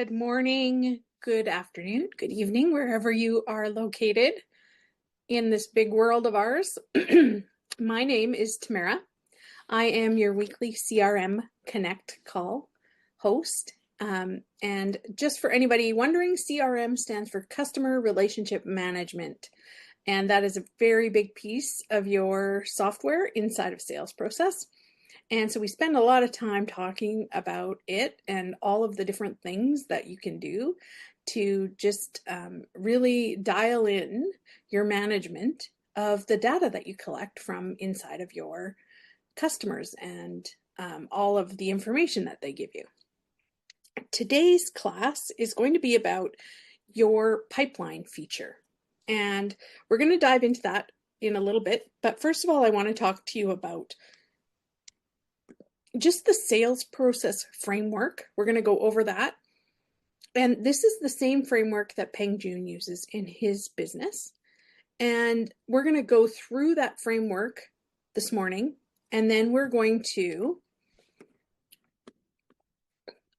Good morning, good afternoon, good evening, wherever you are located in this big world of ours. My name is Tamara. I am your weekly CRM Connect call host. And just for anybody wondering, CRM stands for Customer Relationship Management. And that is a very big piece of your software inside of sales process. And so we spend a lot of time talking about it and all of the different things that you can do to just really dial in your management of the data that you collect from inside of your customers and all of the information that they give you. Today's class is going to be about your pipeline feature. And we're going to dive into that in a little bit. But first of all, I want to talk to you about just the sales process framework. We're going to go over that. And this is the same framework that Peng Joon uses in his business. And we're going to go through that framework this morning. And then we're going to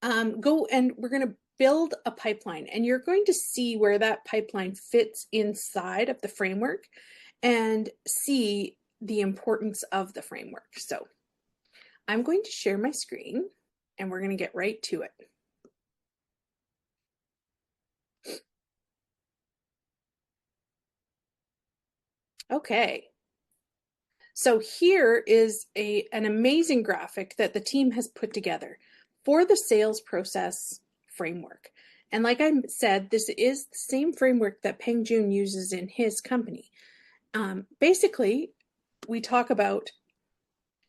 go and we're going to build a pipeline. And you're going to see where that pipeline fits inside of the framework and see the importance of the framework. So I'm going to share my screen and we're going to get right to it. Okay. So here is an amazing graphic that the team has put together for the sales process framework. And like I said, this is the same framework that Peng Joon uses in his company. Basically, we talk about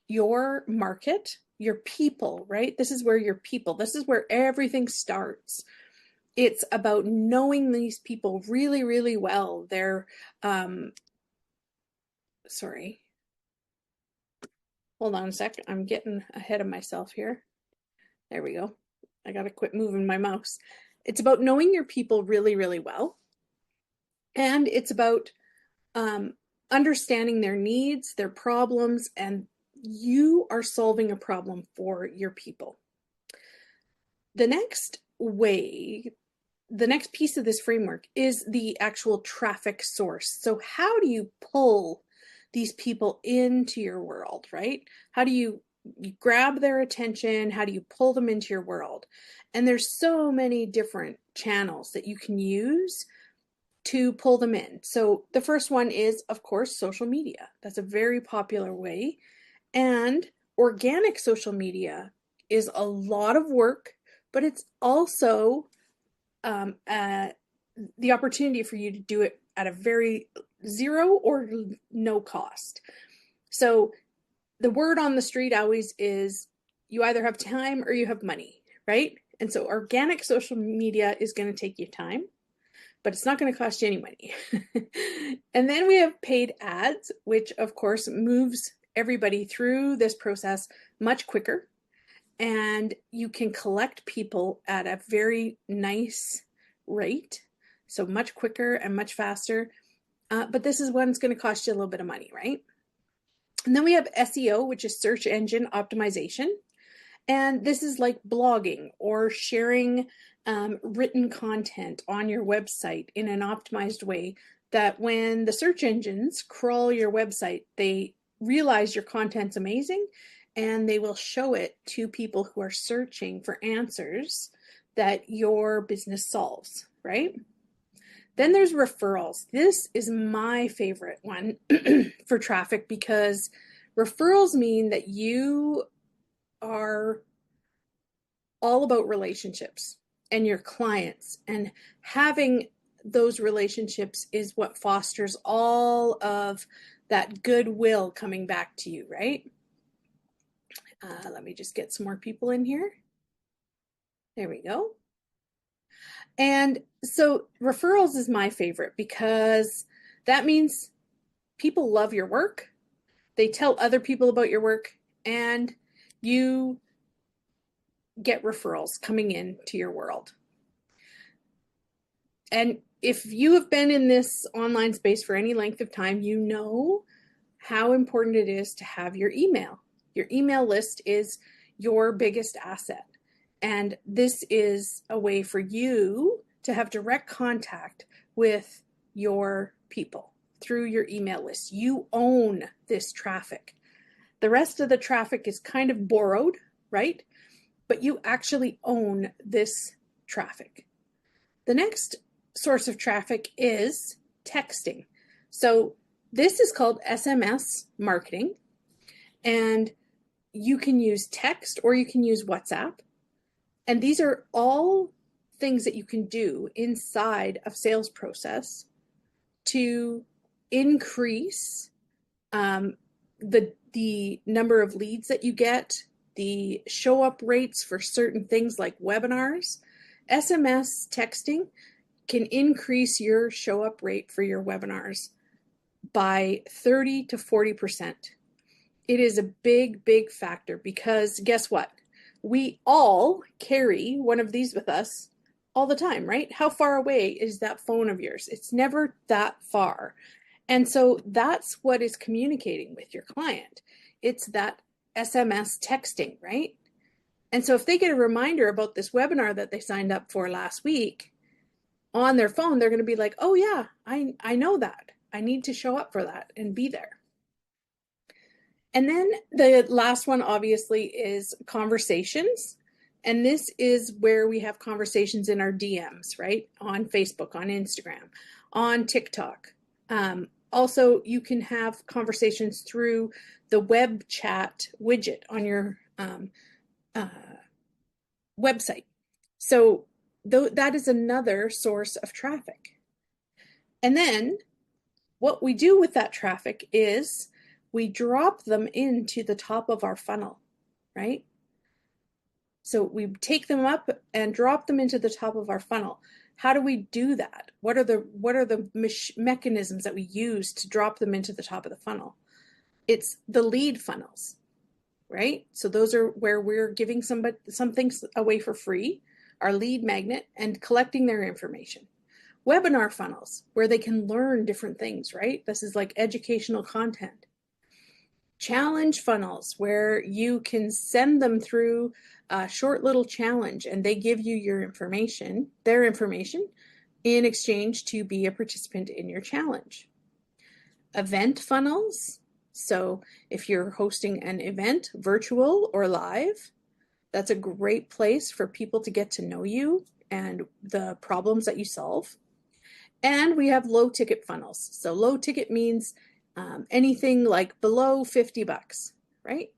your market, your people, right? This is where your people, this is where everything starts. It's about knowing these people really, really well. They're, sorry, hold on a sec. I'm getting ahead of myself here. There we go. I got to quit moving my mouse. It's about knowing your people really, really well. And it's about understanding their needs, their problems, and you are solving a problem for your people. The next piece of this framework is the actual traffic source. So how do you pull these people into your world, right? How do you grab their attention? How do you pull them into your world? And there's so many different channels that you can use to pull them in. So the first one is, of course, social media. That's a very popular way. And organic social media is a lot of work, but it's also the opportunity for you to do it at a very zero or no cost. So the word on the street always is you either have time or you have money, right? And so organic social media is going to take you time, but it's not going to cost you any money. And then we have paid ads, which of course moves everybody through this process much quicker. And you can collect people at a very nice rate. So much quicker and much faster. But this is one's going to cost you a little bit of money, right? And then we have SEO, which is search engine optimization. And this is like blogging or sharing written content on your website in an optimized way that when the search engines crawl your website, they realize your content's amazing and they will show it to people who are searching for answers that your business solves, right? Then there's referrals. This is my favorite one for traffic because referrals mean that you are all about relationships and your clients, and having those relationships is what fosters all of that goodwill coming back to you, right? Let me just get some more people in here. There we go. And so referrals is my favorite because that means people love your work. They tell other people about your work and you get referrals coming into your world. And if you have been in this online space for any length of time, you know how important it is to have your email. Your email list is your biggest asset. And this is a way for you to have direct contact with your people through your email list. You own this traffic. The rest of the traffic is kind of borrowed, right? But you actually own this traffic. The next source of traffic is texting. So this is called SMS marketing, and you can use text or you can use WhatsApp. And these are all things that you can do inside of sales process to increase the number of leads that you get, the show up rates for certain things like webinars. SMS texting can increase your show up rate for your webinars by 30 to 40%. It is a big, big factor because guess what? We all carry one of these with us all the time, right? How far away is that phone of yours? It's never that far. And so that's what is communicating with your client. It's that SMS texting, right? And so if they get a reminder about this webinar that they signed up for last week on their phone, they're going to be like, oh yeah, I know that. I need to show up for that and be there. And then the last one obviously is conversations. And this is where we have conversations in our DMs, right? On Facebook, on Instagram, on TikTok. Also, you can have conversations through the web chat widget on your website. So that is another source of traffic. And then what we do with that traffic is we drop them into the top of our funnel, right? So we take them up and drop them into the top of our funnel. How do we do that? What are the mechanisms that we use to drop them into the top of the funnel? It's the lead funnels, right? So those are where we're giving something away for free, our lead magnet, and collecting their information. Webinar funnels, where they can learn different things, right? This is like educational content. Challenge funnels, where you can send them through a short little challenge and they give you their information in exchange to be a participant in your challenge. Event funnels. So if you're hosting an event, virtual or live, that's a great place for people to get to know you and the problems that you solve. And we have low ticket funnels. So low ticket means anything like below 50 bucks, right?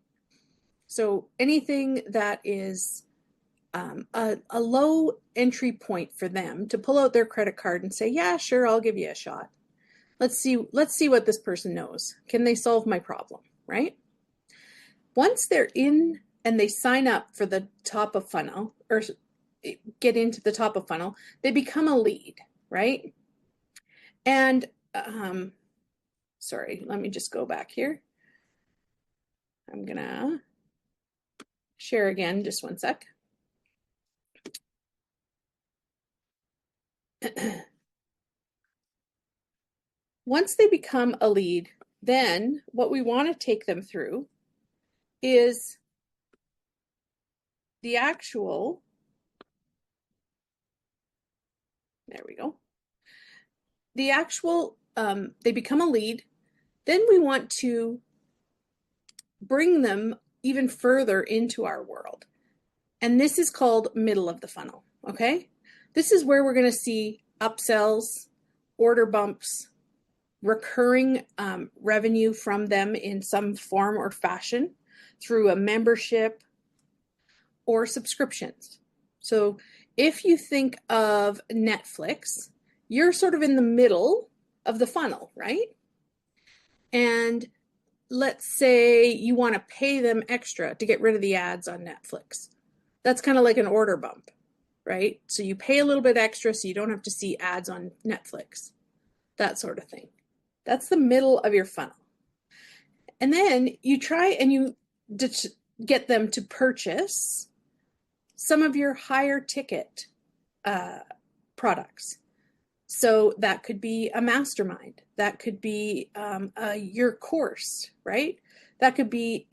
So anything that is a low entry point for them to pull out their credit card and say, yeah, sure, I'll give you a shot. Let's see what this person knows. Can they solve my problem, right? Once they're in and they sign up for the top of funnel or get into the top of funnel, they become a lead, right? And sorry, let me just go back here. I'm gonna share again, just one sec. Once they become a lead, then what we want to take them through is the actual, there we go. The actual, they become a lead, then we want to bring them even further into our world. And this is called middle of the funnel, okay? This is where we're going to see upsells, order bumps, recurring revenue from them in some form or fashion through a membership or subscriptions. So if you think of Netflix, you're sort of in the middle of the funnel, right? And let's say you want to pay them extra to get rid of the ads on Netflix. That's kind of like an order bump, right? So you pay a little bit extra so you don't have to see ads on Netflix, that sort of thing. That's the middle of your funnel. And then you try and you get them to purchase some of your higher ticket products. So that could be a mastermind. That could be your course, right? That could be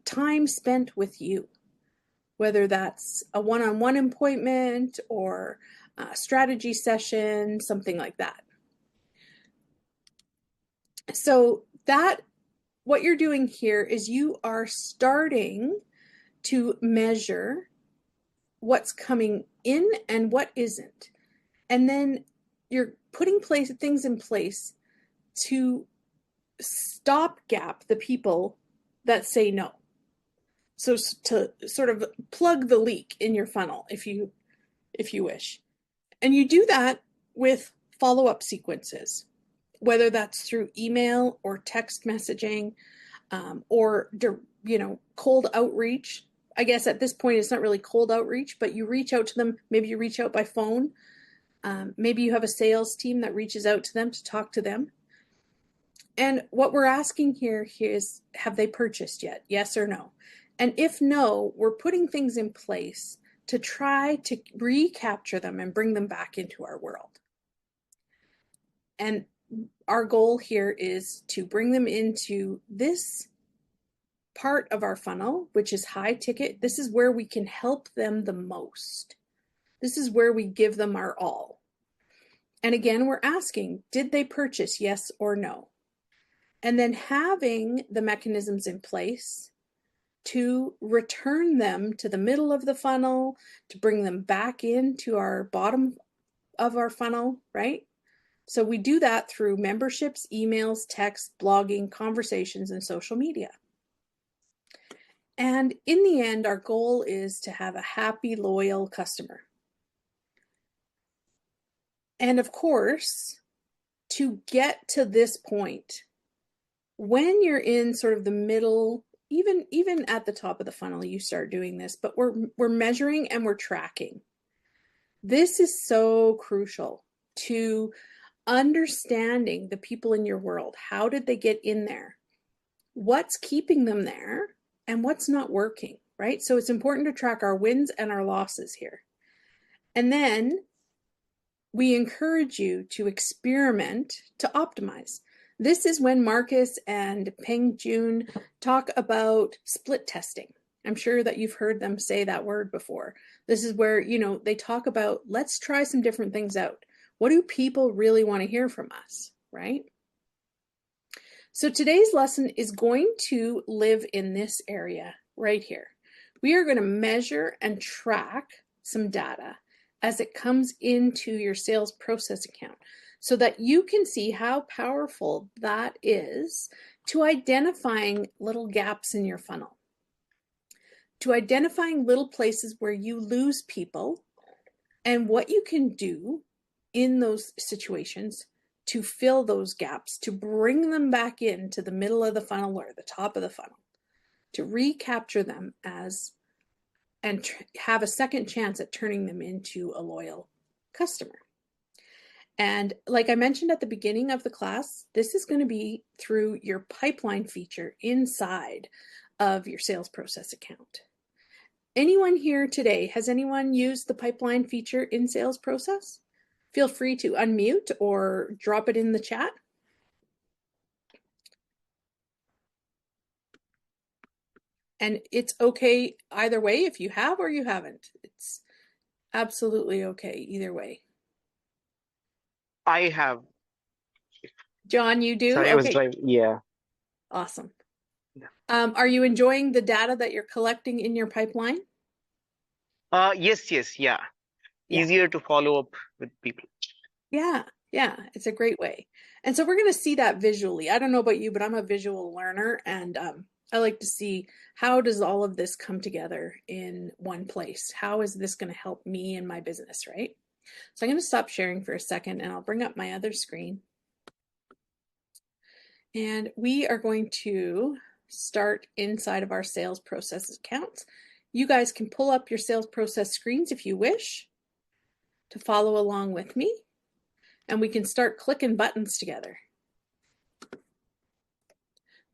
time spent with you. whether that's a one-on-one appointment or a strategy session, something like that. So that, what you're doing here is you are starting to measure what's coming in and what isn't. And then you're putting things in place to stopgap the people that say no. So to sort of plug the leak in your funnel, if you wish. And you do that with follow-up sequences, whether that's through email or text messaging, or cold outreach. I guess at this point it's not really cold outreach, but you reach out to them. Maybe you reach out by phone. Maybe you have a sales team that reaches out to them to talk to them. And what we're asking here is, have they purchased yet? Yes or no? And if no, we're putting things in place to try to recapture them and bring them back into our world. And our goal here is to bring them into this part of our funnel, which is high ticket. This is where we can help them the most. This is where we give them our all. And again, we're asking, did they purchase, yes or no? And then having the mechanisms in place to return them to the middle of the funnel, to bring them back into our bottom of our funnel, right? So we do that through memberships, emails, text, blogging, conversations, and social media. And in the end, our goal is to have a happy, loyal customer. And of course, to get to this point, when you're in sort of the middle, even at the top of the funnel, you start doing this, but we're measuring and we're tracking. This is so crucial to understanding the people in your world. How did they get in there? What's keeping them there and what's not working, right? So it's important to track our wins and our losses here. And then we encourage you to experiment to optimize. This is when Marcus and Peng Jun talk about split testing. I'm sure that you've heard them say that word before. This is where, they talk about, let's try some different things out. What do people really want to hear from us, right? So today's lesson is going to live in this area right here. We are going to measure and track some data as it comes into your sales process account so that you can see how powerful that is to identifying little gaps in your funnel, to identifying little places where you lose people and what you can do in those situations to fill those gaps, to bring them back into the middle of the funnel or the top of the funnel, to recapture them and have a second chance at turning them into a loyal customer. And like I mentioned at the beginning of the class, this is going to be through your pipeline feature inside of your sales process account. Anyone here today, has anyone used the pipeline feature in sales process? Feel free to unmute or drop it in the chat. And it's okay either way if you have or you haven't. It's absolutely okay either way. I have. John, you do? Sorry, I was driving. Yeah. Awesome. Are you enjoying the data that you're collecting in your pipeline? Yes, yeah. Easier to follow up with people. Yeah, it's a great way. And so we're going to see that visually. I don't know about you, but I'm a visual learner, and I like to see, how does all of this come together in one place? How is this going to help me in my business, right? So I'm going to stop sharing for a second and I'll bring up my other screen. And we are going to start inside of our sales process accounts. You guys can pull up your sales process screens if you wish to follow along with me, and we can start clicking buttons together.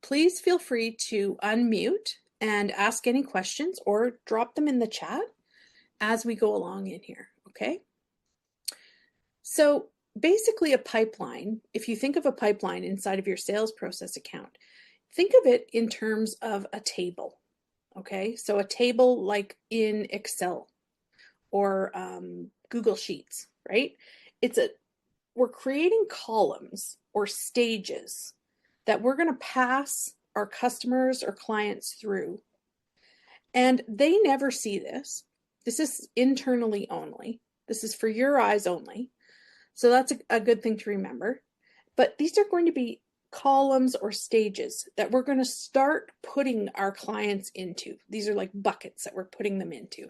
Please feel free to unmute and ask any questions or drop them in the chat as we go along in here, okay? So basically a pipeline, if you think of a pipeline inside of your sales process account, think of it in terms of a table. Okay, so a table like in Excel or Google Sheets, right? It's a we're creating columns or stages that we're going to pass our customers or clients through. And they never see this. This is internally only. This is for your eyes only. So that's a good thing to remember. But these are going to be columns or stages that we're going to start putting our clients into. These are like buckets that we're putting them into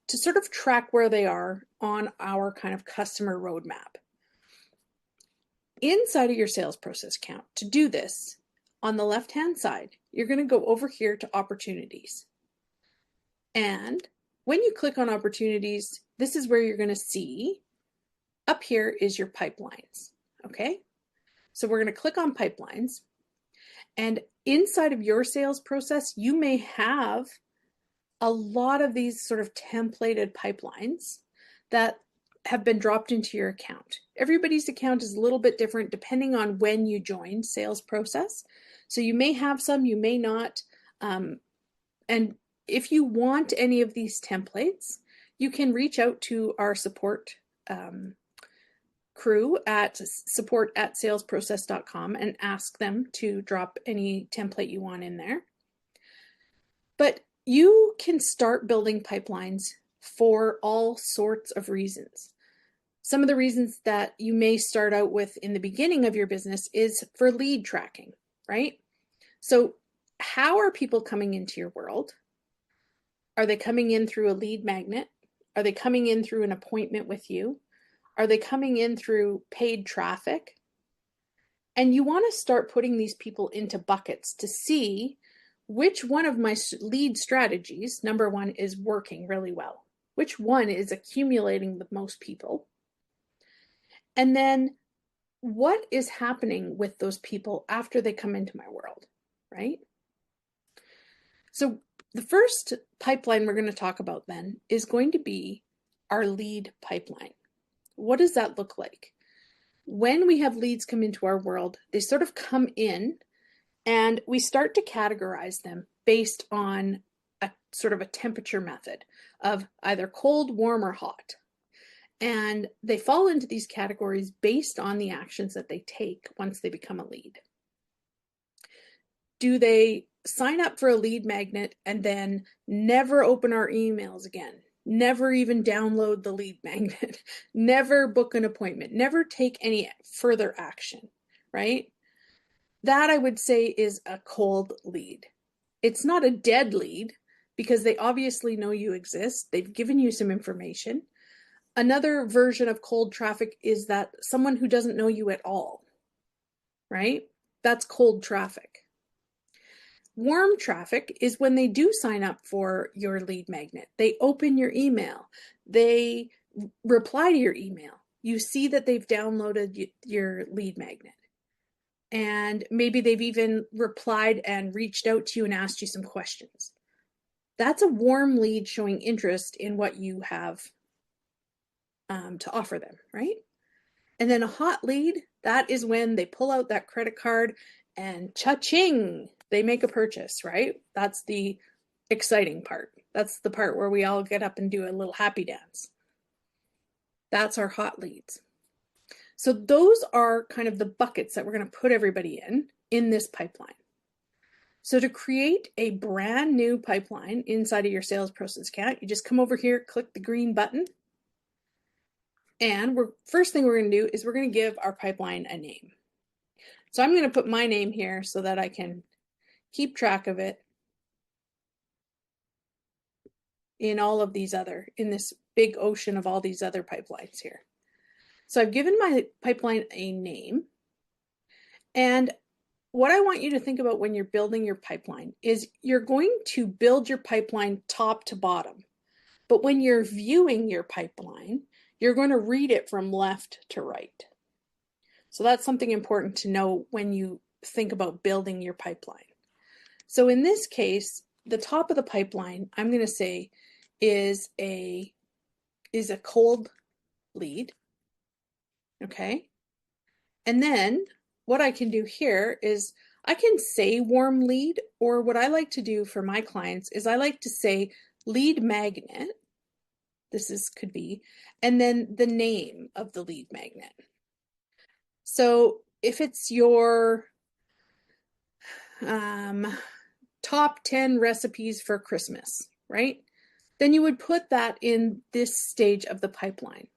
to sort of track where they are on our kind of customer roadmap. Inside of your sales process account, to do this, on the left-hand side, you're going to go over here to opportunities. And when you click on opportunities, this is where you're going to see up here is your pipelines. Okay. So we're going to click on pipelines, and inside of your sales process, you may have a lot of these sort of templated pipelines that have been dropped into your account. Everybody's account is a little bit different depending on when you join sales process. So you may have some, you may not. And if you want any of these templates, you can reach out to our support crew at support@salesprocess.com and ask them to drop any template you want in there. But you can start building pipelines for all sorts of reasons. Some of the reasons that you may start out with in the beginning of your business is for lead tracking, right? So how are people coming into your world? Are they coming in through a lead magnet? Are they coming in through an appointment with you? Are they coming in through paid traffic? And you want to start putting these people into buckets to see which one of my lead strategies, number one, is working really well. Which one is accumulating the most people? And then what is happening with those people after they come into my world, right? So the first pipeline we're going to talk about then is going to be our lead pipeline. What does that look like? When we have leads come into our world, they sort of come in and we start to categorize them based on a sort of a temperature method of either cold, warm, or hot. And they fall into these categories based on the actions that they take once they become a lead. Do they sign up for a lead magnet and then never open our emails again? Never even download the lead magnet, never book an appointment, never take any further action, right? That I would say is a cold lead. It's not a dead lead because they obviously know you exist. They've given you some information. Another version of cold traffic is that someone who doesn't know you at all, right? That's cold traffic. Warm traffic is when they do sign up for your lead magnet. They open your email. They reply to your email. You see that they've downloaded your lead magnet. And maybe they've even replied and reached out to you and asked you some questions. That's a warm lead showing interest in what you have to offer them, right? And then a hot lead, that is when they pull out that credit card and cha-ching, they make a purchase, right? That's the exciting part. That's the part where we all get up and do a little happy dance. That's our hot leads. So those are kind of the buckets that we're going to put everybody in this pipeline. So to create a brand new pipeline inside of your sales process account, you just come over here, click the green button, and first thing we're going to do is we're going to give our pipeline a name. So I'm going to put my name here so that I can keep track of it in this big ocean of all these other pipelines here. So I've given my pipeline a name. And what I want you to think about when you're building your pipeline is you're going to build your pipeline top to bottom. But when you're viewing your pipeline, you're going to read it from left to right. So that's something important to know when you think about building your pipeline. So in this case, the top of the pipeline, I'm going to say is a cold lead. Okay. And then what I can do here is I can say warm lead, or what I like to do for my clients is I like to say lead magnet. Could be, and then the name of the lead magnet. So if it's your top 10 recipes for Christmas, right? Then you would put that in this stage of the pipeline.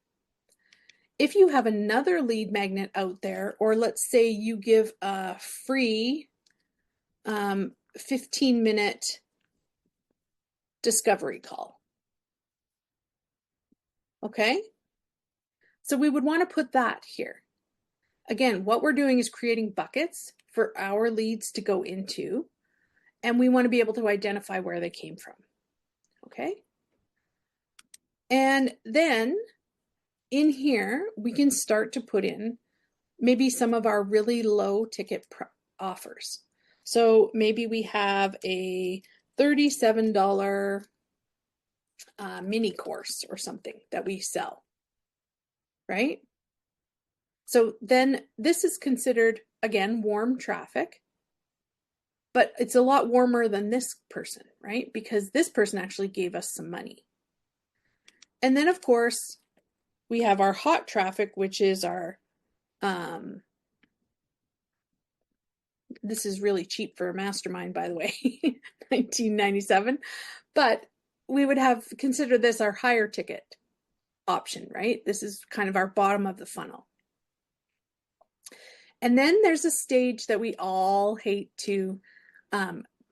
If you have another lead magnet out there, or let's say you give a free 15-minute discovery call, okay? So we would want to put that here. Again, what we're doing is creating buckets for our leads to go into, and we want to be able to identify where they came from, okay? And then in here, we can start to put in maybe some of our really low ticket offers. So maybe we have a $37 mini course or something that we sell, right? So then this is considered, again, warm traffic, but it's a lot warmer than this person, right? Because this person actually gave us some money. And then, of course, we have our hot traffic, which is our, this is really cheap for a mastermind, by the way, 1997. But we would have considered this our higher ticket option, right? This is kind of our bottom of the funnel. And then there's a stage that we all hate to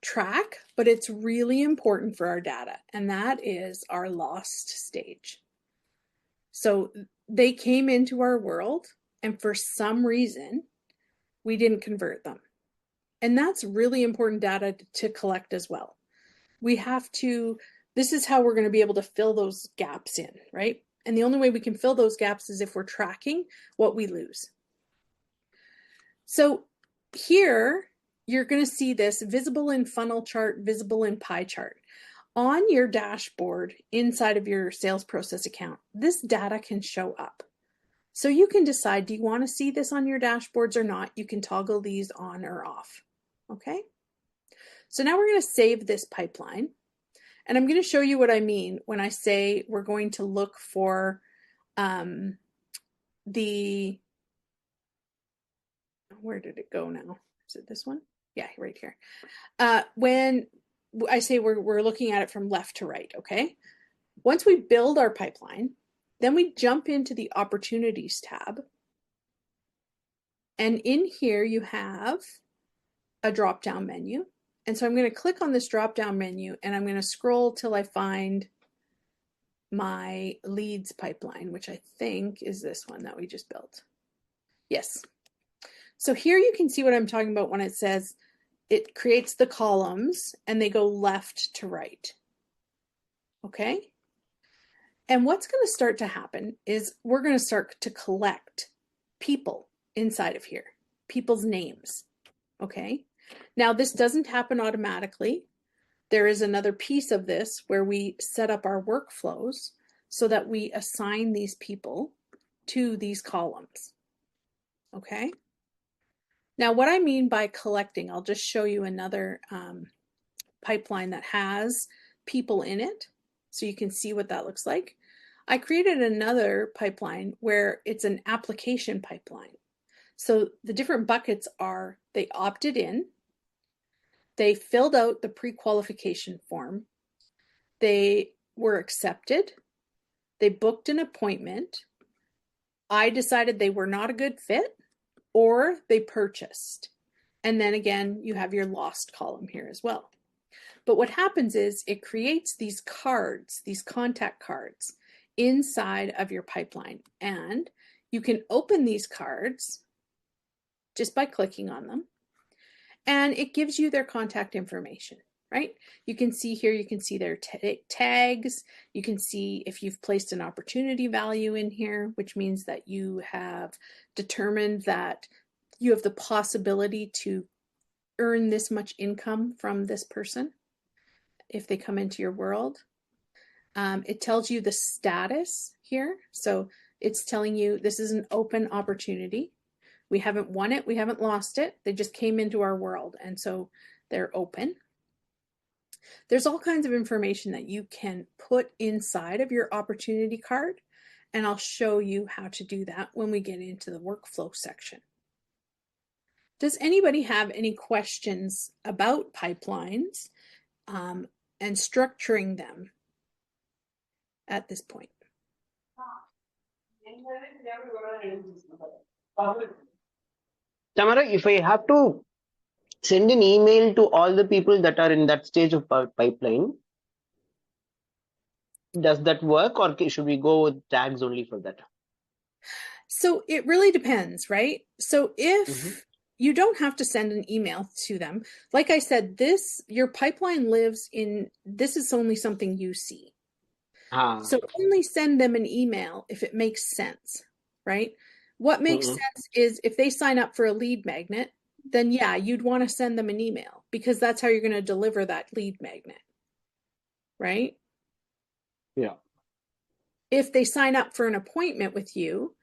track, but it's really important for our data, and that is our lost stage. So they came into our world, and for some reason, we didn't convert them. And that's really important data to collect as well. We have to, this is how we're going to be able to fill those gaps in, right? And the only way we can fill those gaps is if we're tracking what we lose. So here, you're going to see this visible in funnel chart, visible in pie chart. On your dashboard inside of your sales process account, this data can show up. So you can decide, do you want to see this on your dashboards or not? You can toggle these on or off. Okay. So now we're going to save this pipeline. And I'm going to show you what I mean when I say we're going to look for where did it go now? Is it this one? Yeah, right here. When I say we're looking at it from left to right, okay? Once we build our pipeline, then we jump into the opportunities tab. And in here you have a drop-down menu. And so I'm going to click on this drop-down menu and I'm going to scroll till I find my leads pipeline, which I think is this one that we just built. Yes. So here you can see what I'm talking about when it says it creates the columns and they go left to right. Okay. And what's going to start to happen is we're going to start to collect people inside of here, people's names. Okay. Now this doesn't happen automatically. There is another piece of this where we set up our workflows so that we assign these people to these columns. Okay. Now what I mean by collecting, I'll just show you another pipeline that has people in it so you can see what that looks like. I created another pipeline where it's an application pipeline. So the different buckets are they opted in, they filled out the pre-qualification form, they were accepted, they booked an appointment, I decided they were not a good fit, or they purchased. And then again, you have your lost column here as well. But what happens is it creates these cards, these contact cards inside of your pipeline. And you can open these cards just by clicking on them. And it gives you their contact information, right? You can see here, you can see their tags. You can see if you've placed an opportunity value in here, which means that you have determined that you have the possibility to earn this much income from this person if they come into your world. It tells you the status here. So it's telling you this is an open opportunity. We haven't won it, we haven't lost it. They just came into our world, and so they're open. There's all kinds of information that you can put inside of your opportunity card, and I'll show you how to do that when we get into the workflow section. Does anybody have any questions about pipelines and structuring them at this point? Tamara, if I have to send an email to all the people that are in that stage of pipeline, does that work, or should we go with tags only for that? So it really depends, right? So if you don't have to send an email to them, like I said, your pipeline lives in, this is only something you see. So only send them an email if it makes sense, right? What makes sense is if they sign up for a lead magnet, then yeah, you'd want to send them an email because that's how you're going to deliver that lead magnet, right? Yeah. If they sign up for an appointment with you,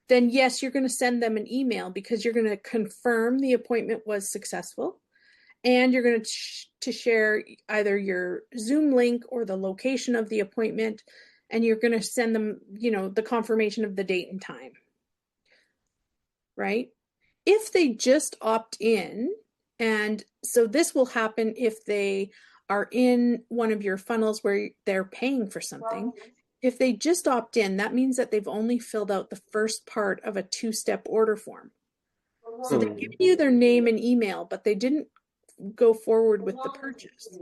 then yes, you're going to send them an email because you're going to confirm the appointment was successful, and you're going to share either your Zoom link or the location of the appointment, and you're going to send them, the confirmation of the date and time, right? If they just opt in, and so this will happen if they are in one of your funnels where they're paying for something. If they just opt in, that means that they've only filled out the first part of a two-step order form. So they've given you their name and email, but they didn't go forward with the purchase.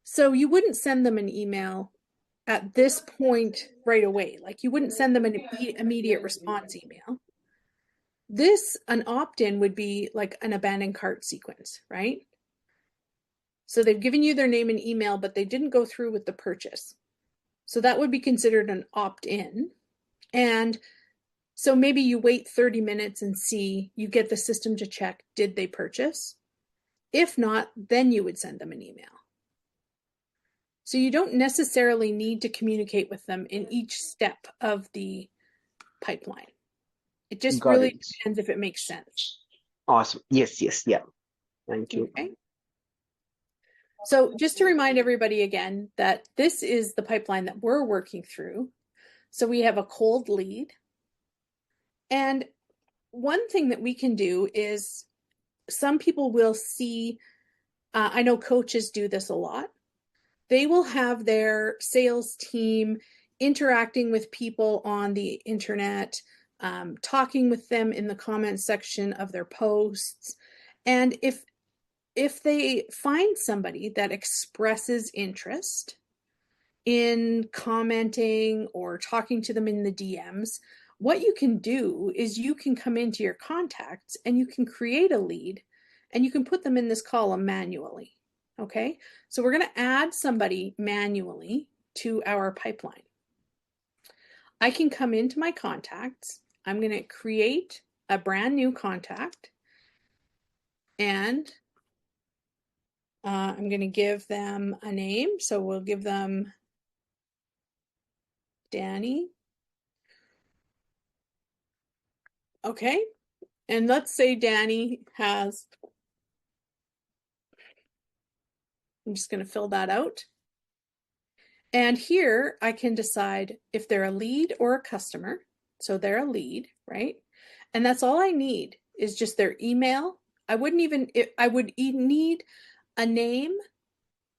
So you wouldn't send them an email at this point right away. Like you wouldn't send them an immediate response email. An opt-in would be like an abandoned cart sequence, right? So they've given you their name and email, but they didn't go through with the purchase. So that would be considered an opt-in. And so maybe you wait 30 minutes and see, you get the system to check, did they purchase? If not, then you would send them an email. So you don't necessarily need to communicate with them in each step of the pipeline. It just really depends if it makes sense. Awesome. Yes, yeah. Thank you. Okay. So just to remind everybody again that this is the pipeline that we're working through. So we have a cold lead. And one thing that we can do is some people will see, I know coaches do this a lot. They will have their sales team interacting with people on the internet, talking with them in the comments section of their posts. And if they find somebody that expresses interest in commenting or talking to them in the DMs, what you can do is you can come into your contacts and you can create a lead and you can put them in this column manually. Okay, so we're going to add somebody manually to our pipeline. I can come into my contacts. I'm going to create a brand new contact, and I'm going to give them a name. So we'll give them Danny. Okay, and let's say Danny has, I'm just going to fill that out. And here I can decide if they're a lead or a customer. So they're a lead, right? And that's all I need is just their email. I would need a name.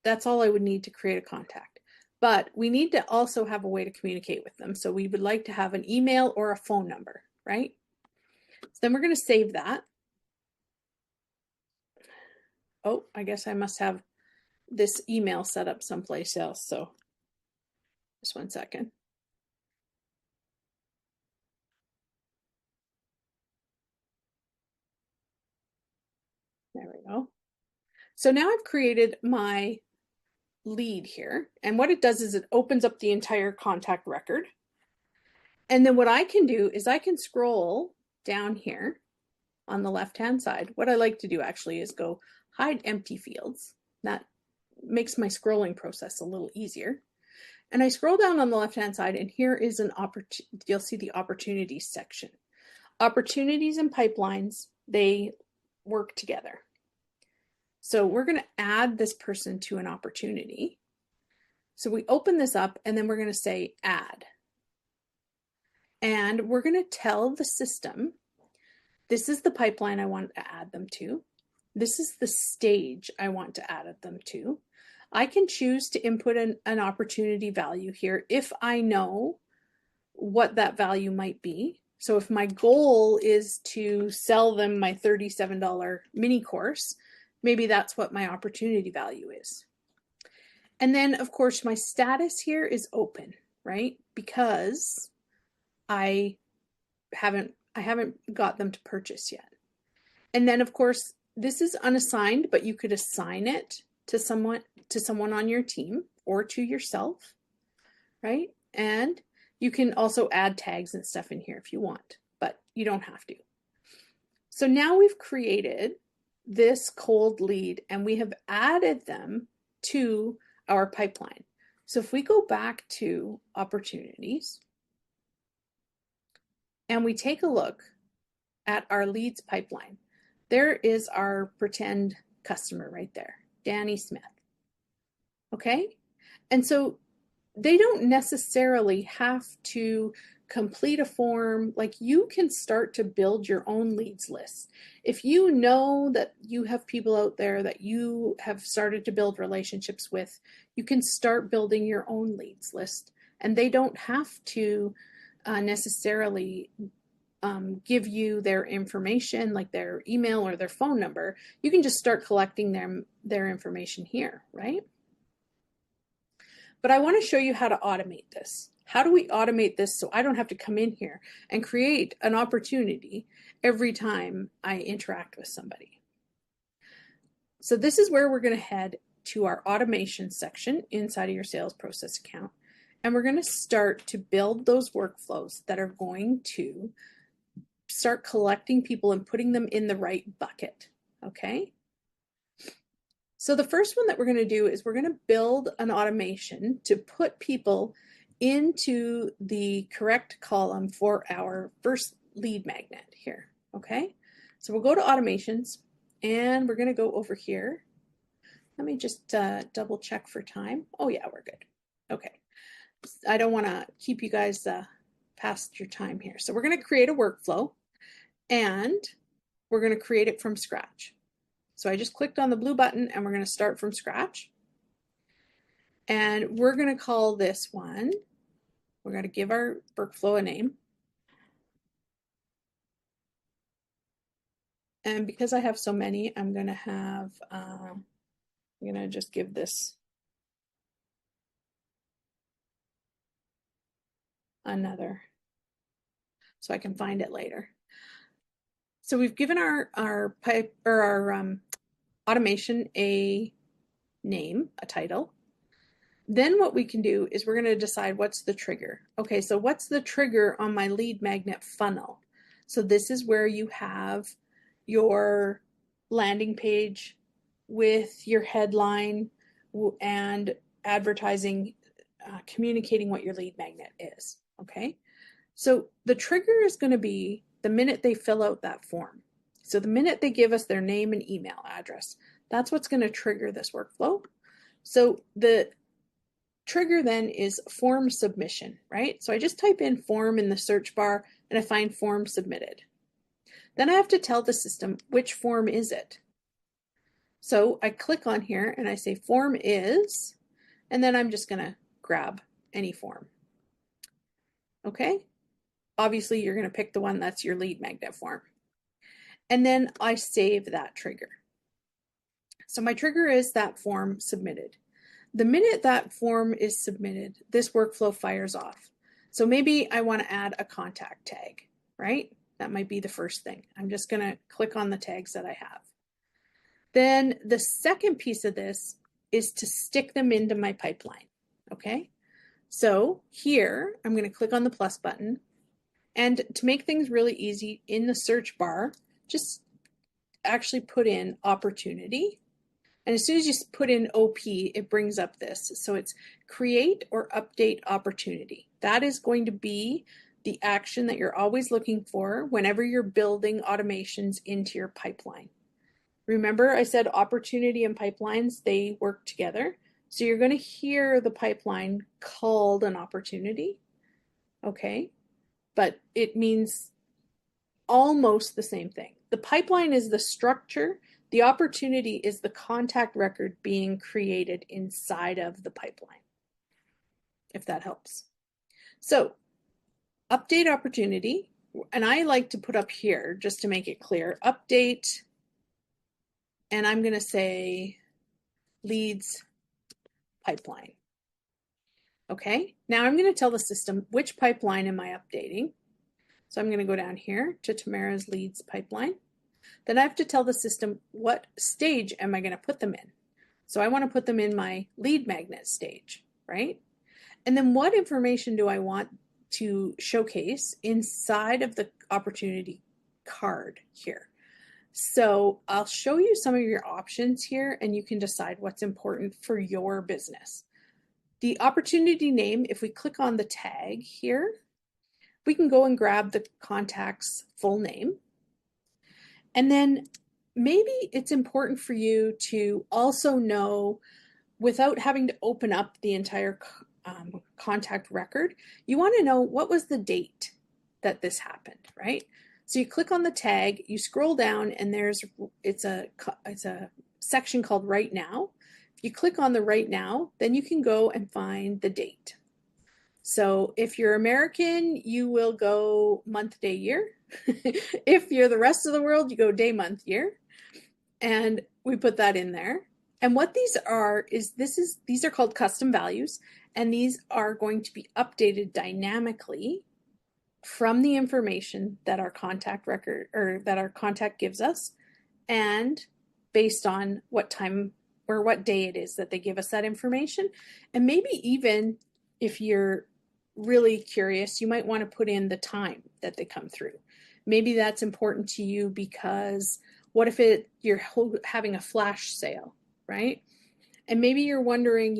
That's all I would need to create a contact. But we need to also have a way to communicate with them. So we would like to have an email or a phone number, right? So then we're going to save that. Oh, I guess I must have this email set up someplace else. So just one second. There we go. So now I've created my lead here. And what it does is it opens up the entire contact record. And then what I can do is I can scroll down here on the left-hand side. What I like to do actually is go hide empty fields. That makes my scrolling process a little easier. And I scroll down on the left-hand side, and here is an opportunity. You'll see the opportunities section. Opportunities and pipelines, they work together. So we're going to add this person to an opportunity. So we open this up and then we're going to say add. And we're going to tell the system, this is the pipeline I want to add them to. This is the stage I want to add them to. I can choose to input an opportunity value here if I know what that value might be. So if my goal is to sell them my $37 mini course, maybe that's what my opportunity value is. And then of course my status here is open, right? Because I haven't got them to purchase yet. And then of course this is unassigned, but you could assign it to someone on your team or to yourself, right? And you can also add tags and stuff in here if you want, but you don't have to. So now we've created this cold lead and we have added them to our pipeline. So if we go back to opportunities and we take a look at our leads pipeline, there is our pretend customer right there, Danny Smith. Okay? And so they don't necessarily have to complete a form. Like, you can start to build your own leads list. If you know that you have people out there that you have started to build relationships with, you can start building your own leads list. And they don't have to necessarily give you their information, like their email or their phone number. You can just start collecting their information here, right? But I want to show you how to automate this. How do we automate this so I don't have to come in here and create an opportunity every time I interact with somebody? So this is where we're going to head to our automation section inside of your sales process account. And we're going to start to build those workflows that are going to start collecting people and putting them in the right bucket. Okay? So the first one that we're going to do is we're going to build an automation to put people into the correct column for our first lead magnet here. Okay, so we'll go to automations and we're going to go over here. Let me just double check for time. Oh yeah, we're good. Okay, I don't want to keep you guys past your time here. So we're going to create a workflow and we're going to create it from scratch. So I just clicked on the blue button and we're going to start from scratch. And we're going to call this one, we're going to give our workflow a name. And because I have so many, I'm going to have, I'm going to just give this another so I can find it later. So we've given our pipe or our automation a name, a title. Then what we can do is we're going to decide what's the trigger. Okay, so what's the trigger on my lead magnet funnel? So this is where you have your landing page with your headline and advertising, communicating what your lead magnet is. Okay, so the trigger is going to be the minute they fill out that form. So the minute they give us their name and email address, that's what's going to trigger this workflow. So the trigger then is form submission, right? So I just type in form in the search bar and I find form submitted. Then I have to tell the system which form is it. So I click on here and I say form is, and then I'm just going to grab any form. Okay? Obviously, you're going to pick the one that's your lead magnet form. And then I save that trigger. So my trigger is that form submitted. The minute that form is submitted, this workflow fires off. So maybe I want to add a contact tag, right? That might be the first thing. I'm just going to click on the tags that I have. Then the second piece of this is to stick them into my pipeline, okay? So here, I'm going to click on the plus button. And to make things really easy, in the search bar, just actually put in opportunity. And as soon as you put in OP, it brings up this. So it's create or update opportunity. That is going to be the action that you're always looking for whenever you're building automations into your pipeline. Remember, I said opportunity and pipelines, they work together. So you're going to hear the pipeline called an opportunity, okay? But it means almost the same thing. The pipeline is the structure, the opportunity is the contact record being created inside of the pipeline, if that helps. So, update opportunity, and I like to put up here just to make it clear, update, and I'm going to say leads pipeline. Okay, now I'm going to tell the system which pipeline am I updating. So I'm going to go down here to Tamara's leads pipeline. Then I have to tell the system what stage am I going to put them in. So I want to put them in my lead magnet stage, right? And then what information do I want to showcase inside of the opportunity card here? So I'll show you some of your options here and you can decide what's important for your business. The opportunity name, if we click on the tag here, we can go and grab the contact's full name. And then maybe it's important for you to also know, without having to open up the entire contact record, you want to know what was the date that this happened, right? So you click on the tag, you scroll down, and it's a section called Right Now. If you click on the Right Now, then you can go and find the date. So if you're American, you will go month, day, year. If you're the rest of the world, you go day, month, year. And we put that in there. And what these are is these are called custom values, and these are going to be updated dynamically from the information that our contact record or that our contact gives us, and based on what time or what day it is that they give us that information. And maybe even if you're really curious, you might want to put in the time that they come through. Maybe that's important to you because what if you're having a flash sale, right? And maybe you're wondering,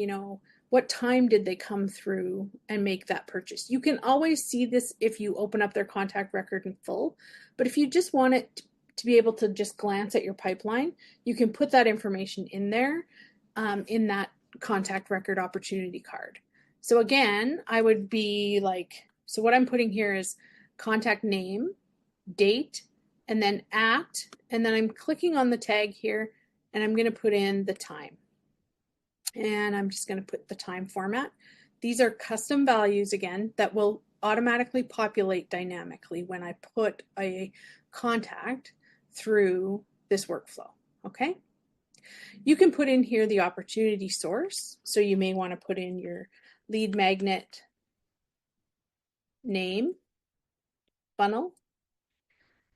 what time did they come through and make that purchase? You can always see this if you open up their contact record in full, but if you just want it to be able to just glance at your pipeline, you can put that information in there in that contact record opportunity card. So again, I would be like, so what I'm putting here is contact name, date, and then at, and then I'm clicking on the tag here and I'm going to put in the time. And I'm just going to put the time format. These are custom values again that will automatically populate dynamically when I put a contact through this workflow. Okay. You can put in here the opportunity source. So you may want to put in your lead magnet name funnel.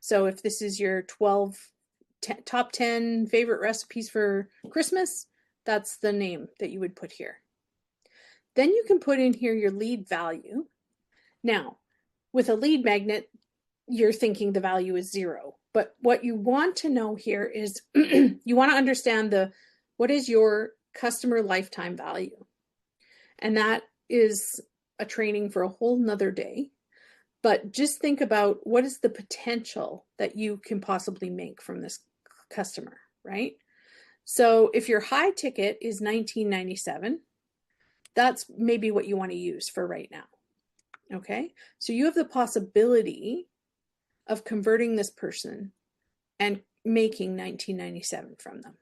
So if this is your top 10 favorite recipes for Christmas, that's the name that you would put here. Then you can put in here your lead value. Now, with a lead magnet, you're thinking the value is 0. But what you want to know here is you want to understand what is your customer lifetime value. And that is a training for a whole nother day. But just think about what is the potential that you can possibly make from this customer, right? So if your high ticket is $19.97, that's maybe what you want to use for right now. Okay, so you have the possibility of converting this person and making $19.97 from them.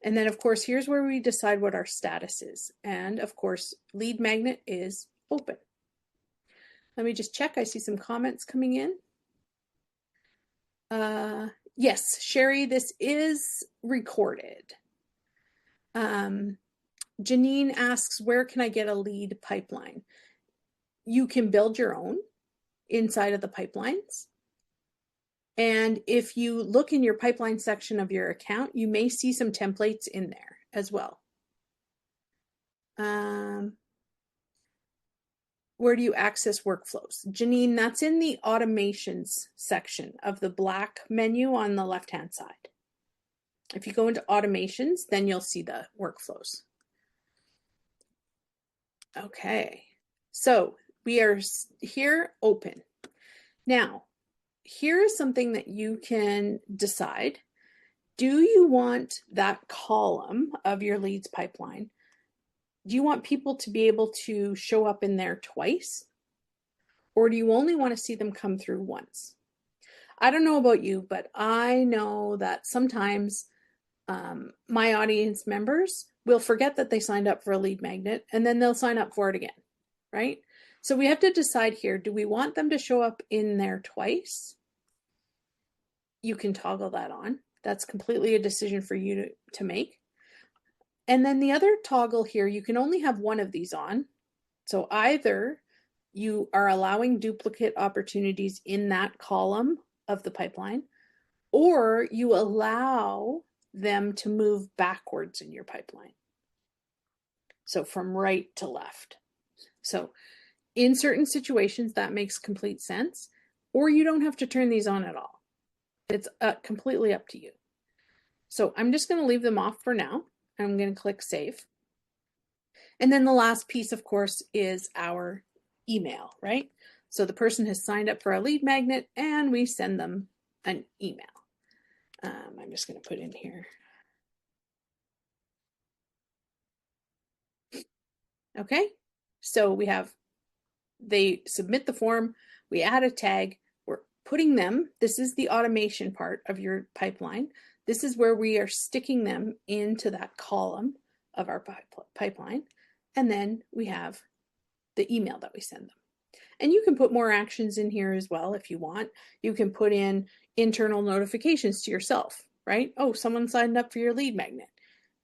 And then of course, here's where we decide what our status is. And of course, lead magnet is open. Let me just check. I see some comments coming in. Yes, Sherry, this is recorded. Janine asks, where can I get a lead pipeline? You can build your own inside of the pipelines. And if you look in your pipeline section of your account, you may see some templates in there as well. Where do you access workflows? Janine, that's in the automations section of the black menu on the left-hand side. If you go into automations, then you'll see the workflows. Okay, so We are here open. Now, here is something that you can decide. Do you want that column of your leads pipeline? Do you want people to be able to show up in there twice? Or do you only want to see them come through once? I don't know about you, but I know that sometimes my audience members will forget that they signed up for a lead magnet and then they'll sign up for it again, right? So we have to decide here, do we want them to show up in there twice? You can toggle that on. That's completely a decision for you to make. And then the other toggle here, you can only have one of these on. So either you are allowing duplicate opportunities in that column of the pipeline, or you allow them to move backwards in your pipeline. So from right to left. So in certain situations, that makes complete sense, or you don't have to turn these on at all. It's completely up to you. So I'm just going to leave them off for now. I'm going to click save. And then the last piece, of course, is our email, right? So the person has signed up for a lead magnet and we send them an email. I'm just going to put in here. Okay, so we have, they submit the form, we add a tag, we're putting them, this is the automation part of your pipeline. This is where we are sticking them into that column of our pipeline. And then we have the email that we send them. And you can put more actions in here as well if you want. You can put in internal notifications to yourself, right? Oh, someone signed up for your lead magnet.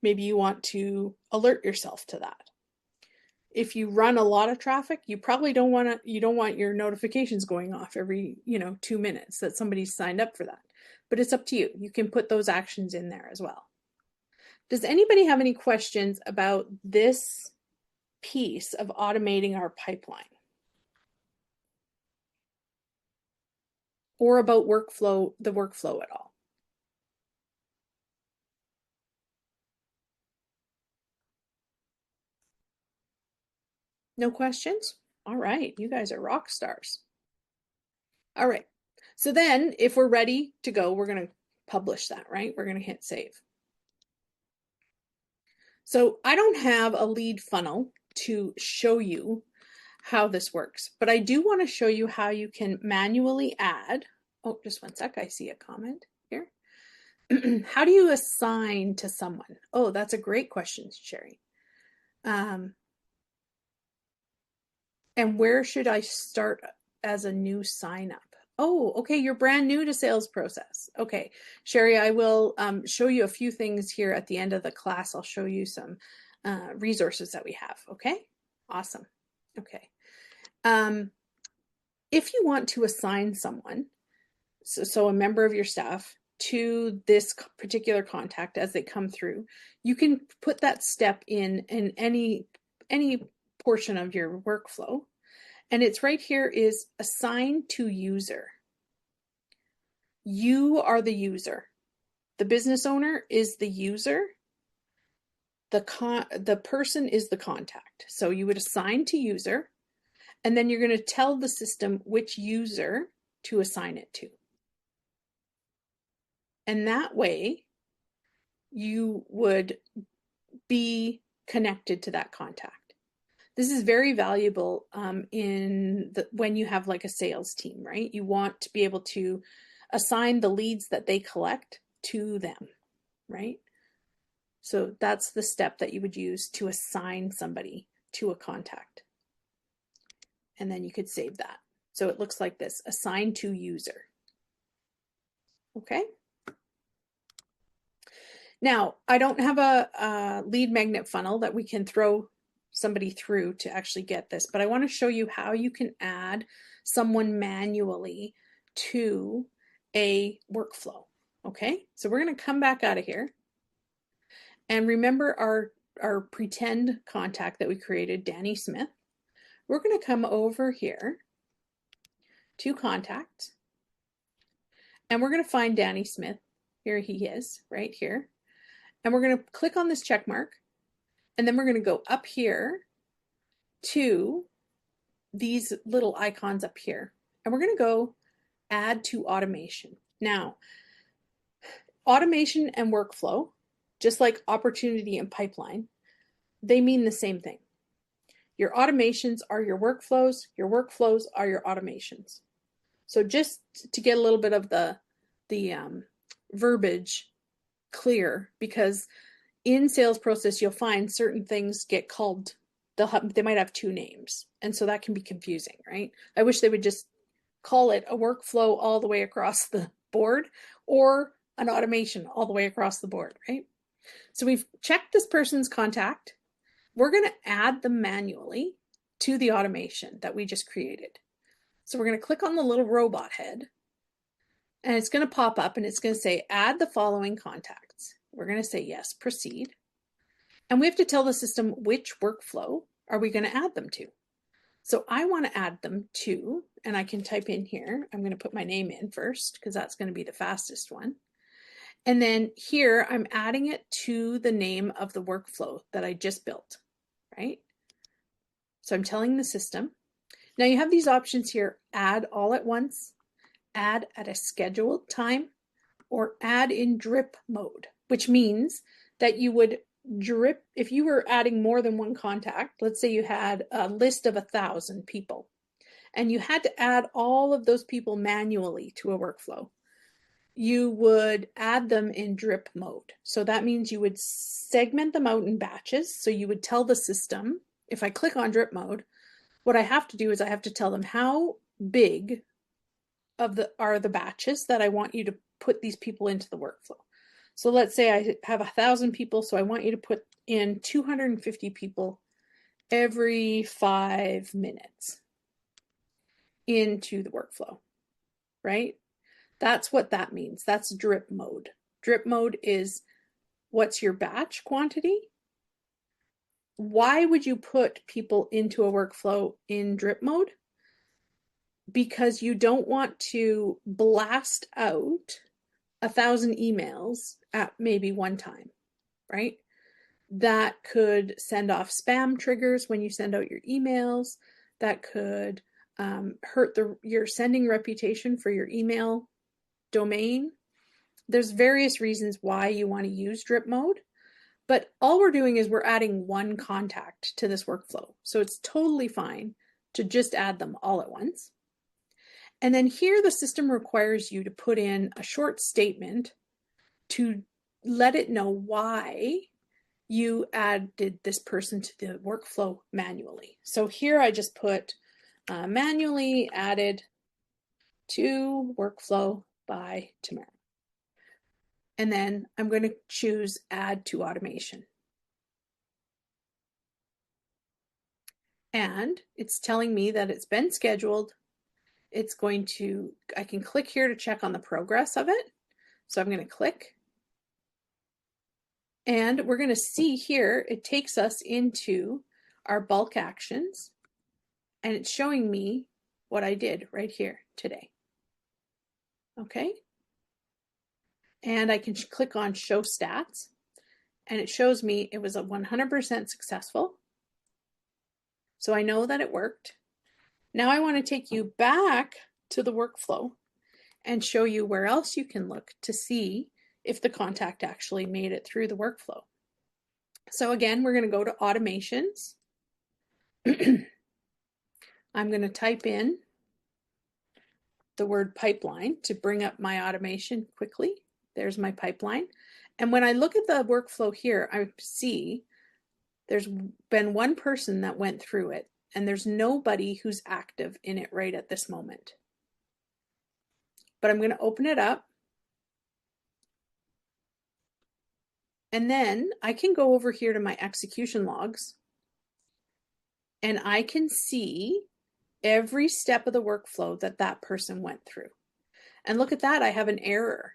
Maybe you want to alert yourself to that. If you run a lot of traffic, you probably don't want your notifications going off every 2 minutes that somebody's signed up for that. But it's up to you. You can put those actions in there as well. Does anybody have any questions about this piece of automating our pipeline? Or about the workflow at all? No questions? All right, you guys are rock stars. All right, so then if we're ready to go, we're going to publish that, right? We're going to hit save. So I don't have a lead funnel to show you how this works, but I do want to show you how you can manually add. Oh, just one sec. I see a comment here. How do you assign to someone? Oh, that's a great question, Sherry. And where should I start as a new sign up? Oh, okay, you're brand new to sales process. Okay, Sherry, I will show you a few things here at the end of the class. I'll show you some resources that we have. Okay, awesome. Okay. If you want to assign someone, so a member of your staff, to this particular contact as they come through, you can put that step in any portion of your workflow. And it's right here is assign to user. You are the user. The business owner is the user. The person is the contact. So you would assign to user, and then you're going to tell the system which user to assign it to. And that way you would be connected to that contact. This is very valuable when you have like a sales team, right? You want to be able to assign the leads that they collect to them, right? So that's the step that you would use to assign somebody to a contact. And then you could save that. So it looks like this, assign to user. Okay. Now, I don't have a lead magnet funnel that we can throw somebody through to actually get this, but I want to show you how you can add someone manually to a workflow. Okay, so we're going to come back out of here and remember our pretend contact that we created, Danny Smith. We're going to come over here to contact, and we're going to find Danny Smith. Here he is, right here. And we're going to click on this check mark, and then we're going to go up here to these little icons up here, and we're going to go add to automation. Now, automation and workflow, just like opportunity and pipeline, they mean the same thing. Your automations are your workflows are your automations. So just to get a little bit of the verbiage clear, because in sales process, you'll find certain things get called, they might have two names. And so that can be confusing, right? I wish they would just call it a workflow all the way across the board or an automation all the way across the board, right? So we've checked this person's contact. We're going to add them manually to the automation that we just created. So we're going to click on the little robot head, and it's going to pop up and it's going to say, add the following contacts. We're going to say, yes, proceed. And we have to tell the system which workflow are we going to add them to. So I want to add them to, and I can type in here, I'm going to put my name in first because that's going to be the fastest one. And then here I'm adding it to the name of the workflow that I just built, right? So I'm telling the system. Now you have these options here, add all at once, add at a scheduled time, or add in drip mode, which means that you would drip, if you were adding more than one contact, let's say you had a list of 1,000 people, and you had to add all of those people manually to a workflow, you would add them in drip mode. So that means you would segment them out in batches. So you would tell the system, if I click on drip mode, what I have to do is I have to tell them how big are the batches that I want you to put these people into the workflow. So let's say I have 1,000 people, so I want you to put in 250 people every 5 minutes into the workflow, right? That's what that means. That's drip mode. Drip mode is what's your batch quantity? Why would you put people into a workflow in drip mode? Because you don't want to blast out 1,000 emails at maybe one time, right? That could send off spam triggers when you send out your emails. That could hurt your sending reputation for your email domain. There's various reasons why you want to use drip mode, but all we're doing is we're adding one contact to this workflow. So it's totally fine to just add them all at once. And then here the system requires you to put in a short statement to let it know why you added this person to the workflow manually. So here I just put manually added to workflow by Tamara. And then I'm going to choose add to automation. And it's telling me that it's been scheduled. It's going to, I can click here to check on the progress of it. So I'm going to click. And we're going to see here, it takes us into our bulk actions. And it's showing me what I did right here today. Okay. And I can click on show stats. And it shows me it was a 100% successful. So I know that it worked. Now I want to take you back to the workflow and show you where else you can look to see if the contact actually made it through the workflow. So again, we're going to go to automations. I'm going to type in the word pipeline to bring up my automation quickly. There's my pipeline. And when I look at the workflow here, I see there's been one person that went through it, and there's nobody who's active in it right at this moment. But I'm going to open it up. And then I can go over here to my execution logs, and I can see every step of the workflow that that person went through. And look at that, I have an error.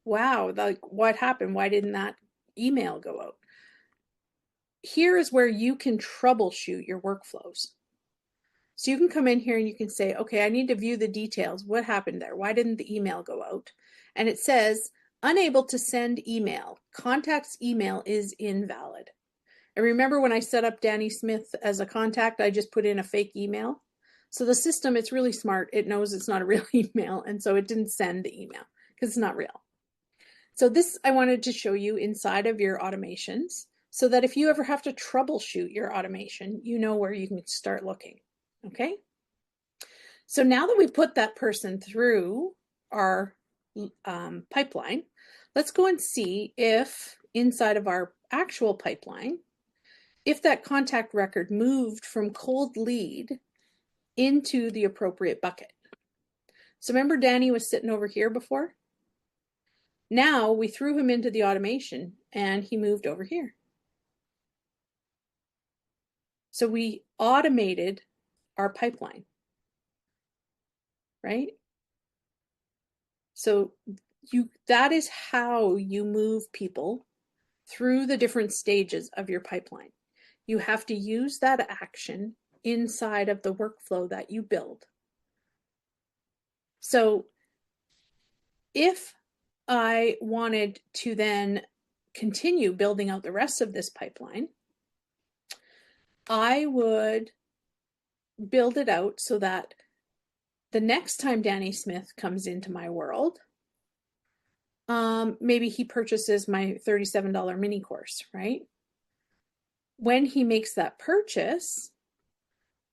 Wow, like what happened? Why didn't that email go out? Here is where you can troubleshoot your workflows. So you can come in here and you can say, okay, I need to view the details. What happened there? Why didn't the email go out? And it says, unable to send email. Contact's email is invalid. And remember when I set up Danny Smith as a contact, I just put in a fake email. So the system, it's really smart. It knows it's not a real email, and so it didn't send the email because it's not real. So this I wanted to show you inside of your automations so that if you ever have to troubleshoot your automation, you know where you can start looking. Okay? So now that we've put that person through our pipeline, let's go and see if inside of our actual pipeline, if that contact record moved from cold lead into the appropriate bucket. So remember Danny was sitting over here before? Now we threw him into the automation and he moved over here. So we automated our pipeline, right? So that is how you move people through the different stages of your pipeline. You have to use that action inside of the workflow that you build. So if I wanted to then continue building out the rest of this pipeline, I would build it out so that the next time Danny Smith comes into my world, maybe he purchases my $37 mini course, right? When he makes that purchase,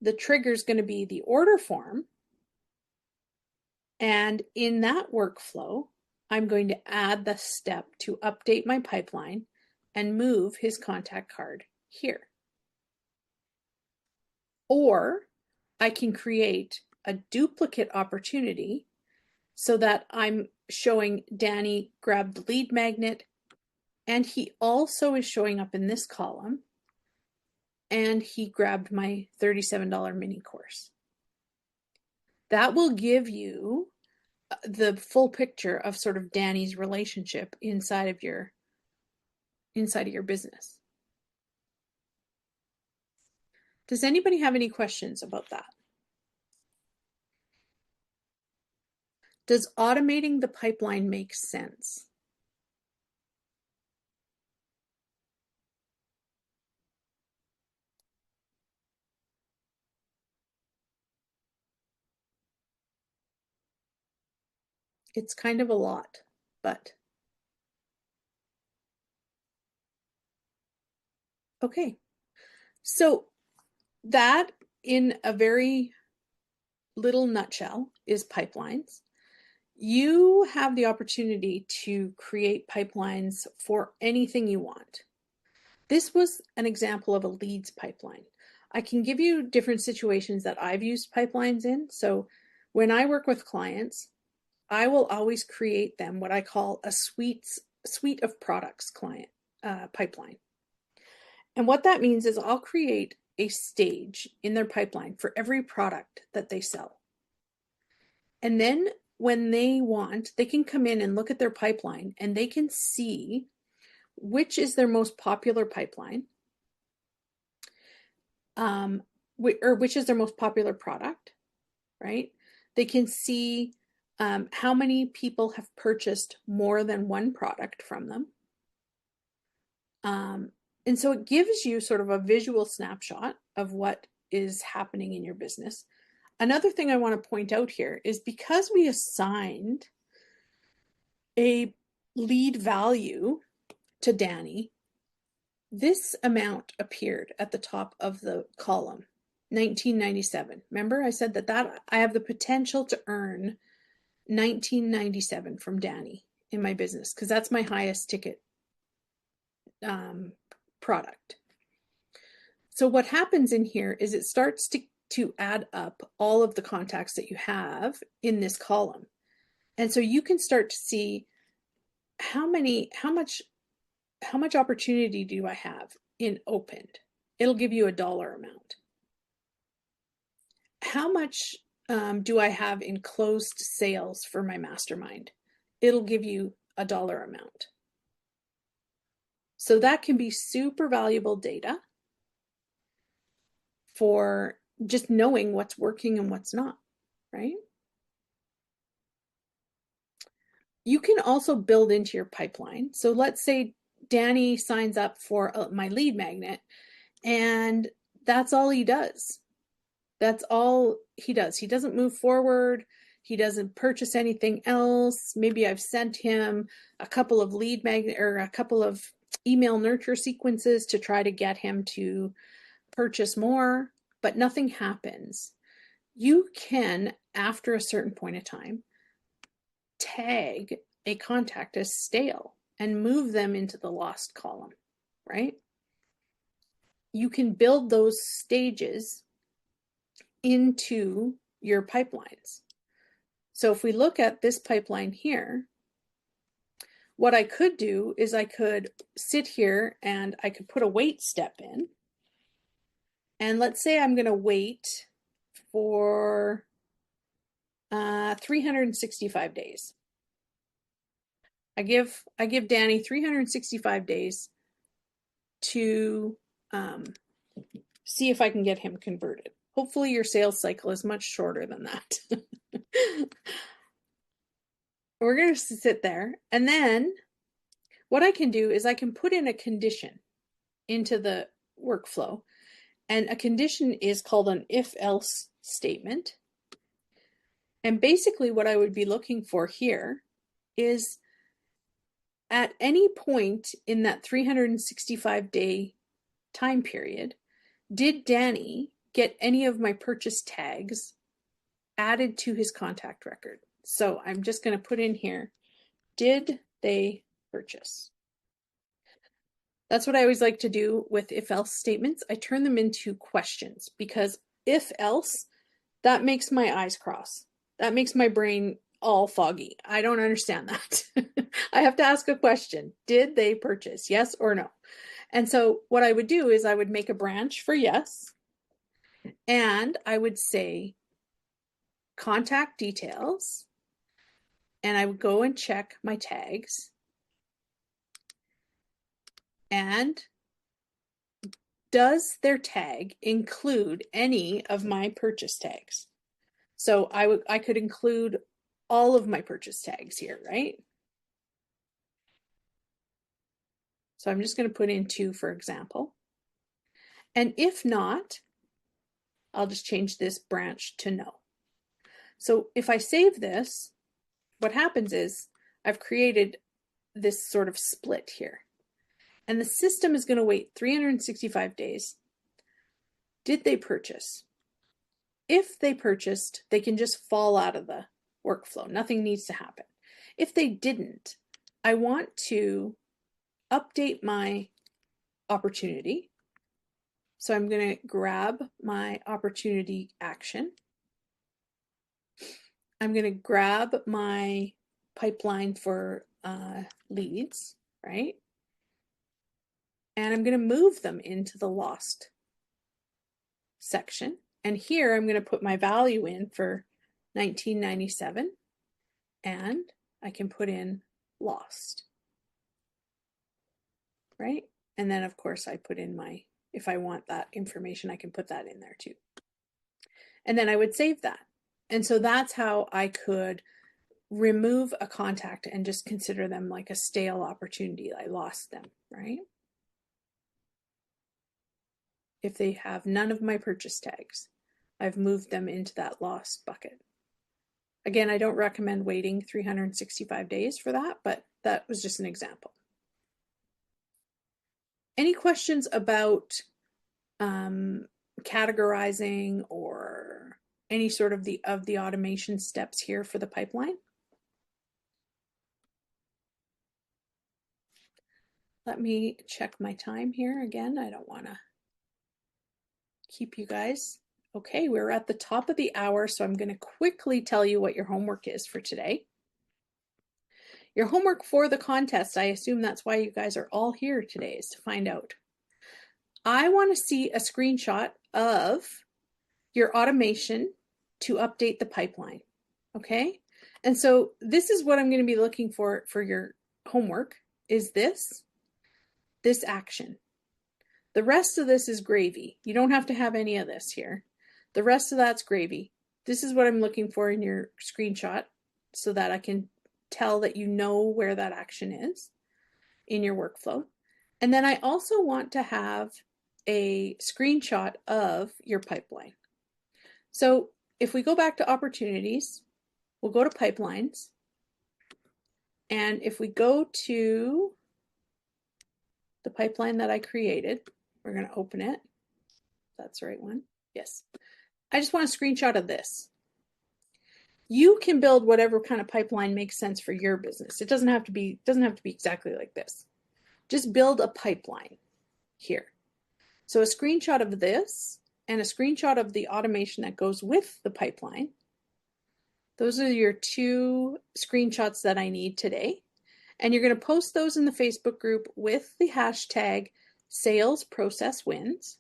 the trigger is going to be the order form. And in that workflow, I'm going to add the step to update my pipeline and move his contact card here. Or I can create a duplicate opportunity so that I'm showing Danny grabbed the lead magnet and he also is showing up in this column and he grabbed my $37 mini course. That will give you the full picture of sort of Danny's relationship inside of your business. Does anybody have any questions about that? Does automating the pipeline make sense? It's kind of a lot, but okay. So that in a very little nutshell is pipelines. You have the opportunity to create pipelines for anything you want. This was an example of a leads pipeline. I can give you different situations that I've used pipelines in. So when I work with clients, I will always create them what I call a suite of products pipeline. And what that means is I'll create a stage in their pipeline for every product that they sell. And then when they want, they can come in and look at their pipeline and they can see which is their most popular pipeline, or which is their most popular product, right? They can see how many people have purchased more than one product from them. And so it gives you sort of a visual snapshot of what is happening in your business. Another thing I want to point out here is because we assigned a lead value to Danny, this amount appeared at the top of the column, $19.97. Remember I said that I have the potential to earn $19.97 from Danny in my business because that's my highest ticket product. So what happens in here is it starts to add up all of the contacts that you have in this column. And so you can start to see how much opportunity do I have in opened? It'll give you a dollar amount. How much do I have in closed sales for my mastermind? It'll give you a dollar amount. So that can be super valuable data for just knowing what's working and what's not, right? You can also build into your pipeline. So let's say Danny signs up for my lead magnet and that's all he does. That's all he does. He doesn't move forward. He doesn't purchase anything else. Maybe I've sent him a couple of lead magnet or a couple of email nurture sequences to try to get him to purchase more, but nothing happens. You can, after a certain point of time, tag a contact as stale and move them into the lost column, right? You can build those stages into your pipelines. So if we look at this pipeline here, what I could do is I could sit here and I could put a wait step in. And let's say I'm going to wait for 365 days. I give Danny 365 days to see if I can get him converted. Hopefully your sales cycle is much shorter than that. We're going to sit there, and then what I can do is I can put in a condition into the workflow, and a condition is called an if-else statement. And basically what I would be looking for here is at any point in that 365-day time period, did Danny get any of my purchase tags added to his contact record? So I'm just going to put in here, did they purchase? That's what I always like to do with if-else statements. I turn them into questions, because if-else, that makes my eyes cross. That makes my brain all foggy. I don't understand that. I have to ask a question. Did they purchase? Yes or no? And so what I would do is I would make a branch for yes, and I would say contact details, and I would go and check my tags, and does their tag include any of my purchase tags? So I could include all of my purchase tags here, right? So I'm just going to put in 2, for example. And if not, I'll just change this branch to no. So if I save this, what happens is I've created this sort of split here. And the system is going to wait 365 days. Did they purchase? If they purchased, they can just fall out of the workflow. Nothing needs to happen. If they didn't, I want to update my opportunity. So I'm going to grab my opportunity action. I'm going to grab my pipeline for leads, right? And I'm going to move them into the lost section. And here I'm going to put my value in for 1997, and I can put in lost, right? And then of course I put in my, if I want that information, I can put that in there too. And then I would save that. And so that's how I could remove a contact and just consider them like a stale opportunity. I lost them, right? If they have none of my purchase tags, I've moved them into that lost bucket. Again, I don't recommend waiting 365 days for that, but that was just an example. Any questions about categorizing or any sort of the automation steps here for the pipeline? Let me check my time here again. I don't want to keep you guys. Okay, we're at the top of the hour, so I'm going to quickly tell you what your homework is for today. Your homework for the contest, I assume that's why you guys are all here today, is to find out. I want to see a screenshot of your automation to update the pipeline, okay? And so this is what I'm going to be looking for your homework, is this action. The rest of this is gravy. You don't have to have any of this here. The rest of that's gravy. This is what I'm looking for in your screenshot so that I can tell that you know where that action is in your workflow. And then I also want to have a screenshot of your pipeline. So if we go back to opportunities, we'll go to pipelines. And if we go to the pipeline that I created, we're going to open it. That's the right one. Yes. I just want a screenshot of this. You can build whatever kind of pipeline makes sense for your business. It doesn't have to be exactly like this. Just build a pipeline here. So a screenshot of this and a screenshot of the automation that goes with the pipeline. Those are your two screenshots that I need today. And you're going to post those in the Facebook group with the hashtag sales process wins.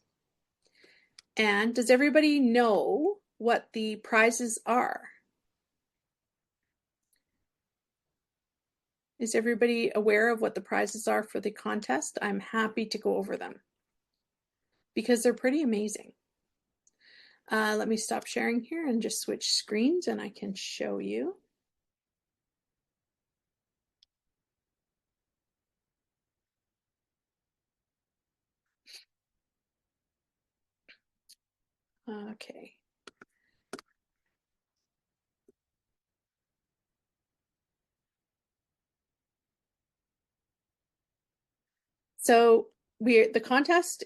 And does everybody know what the prizes are? Is everybody aware of what the prizes are for the contest? I'm happy to go over them because they're pretty amazing. Let me stop sharing here and just switch screens and I can show you. Okay. So the contest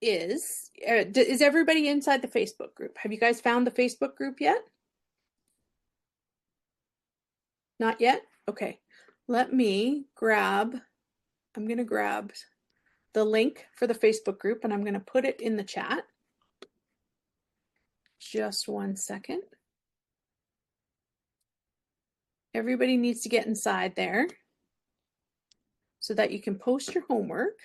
is everybody inside the Facebook group? Have you guys found the Facebook group yet? Not yet? Okay. Let me grab, I'm going to grab the link for the Facebook group and I'm going to put it in the chat. Just one second. Everybody needs to get inside there so that you can post your homework.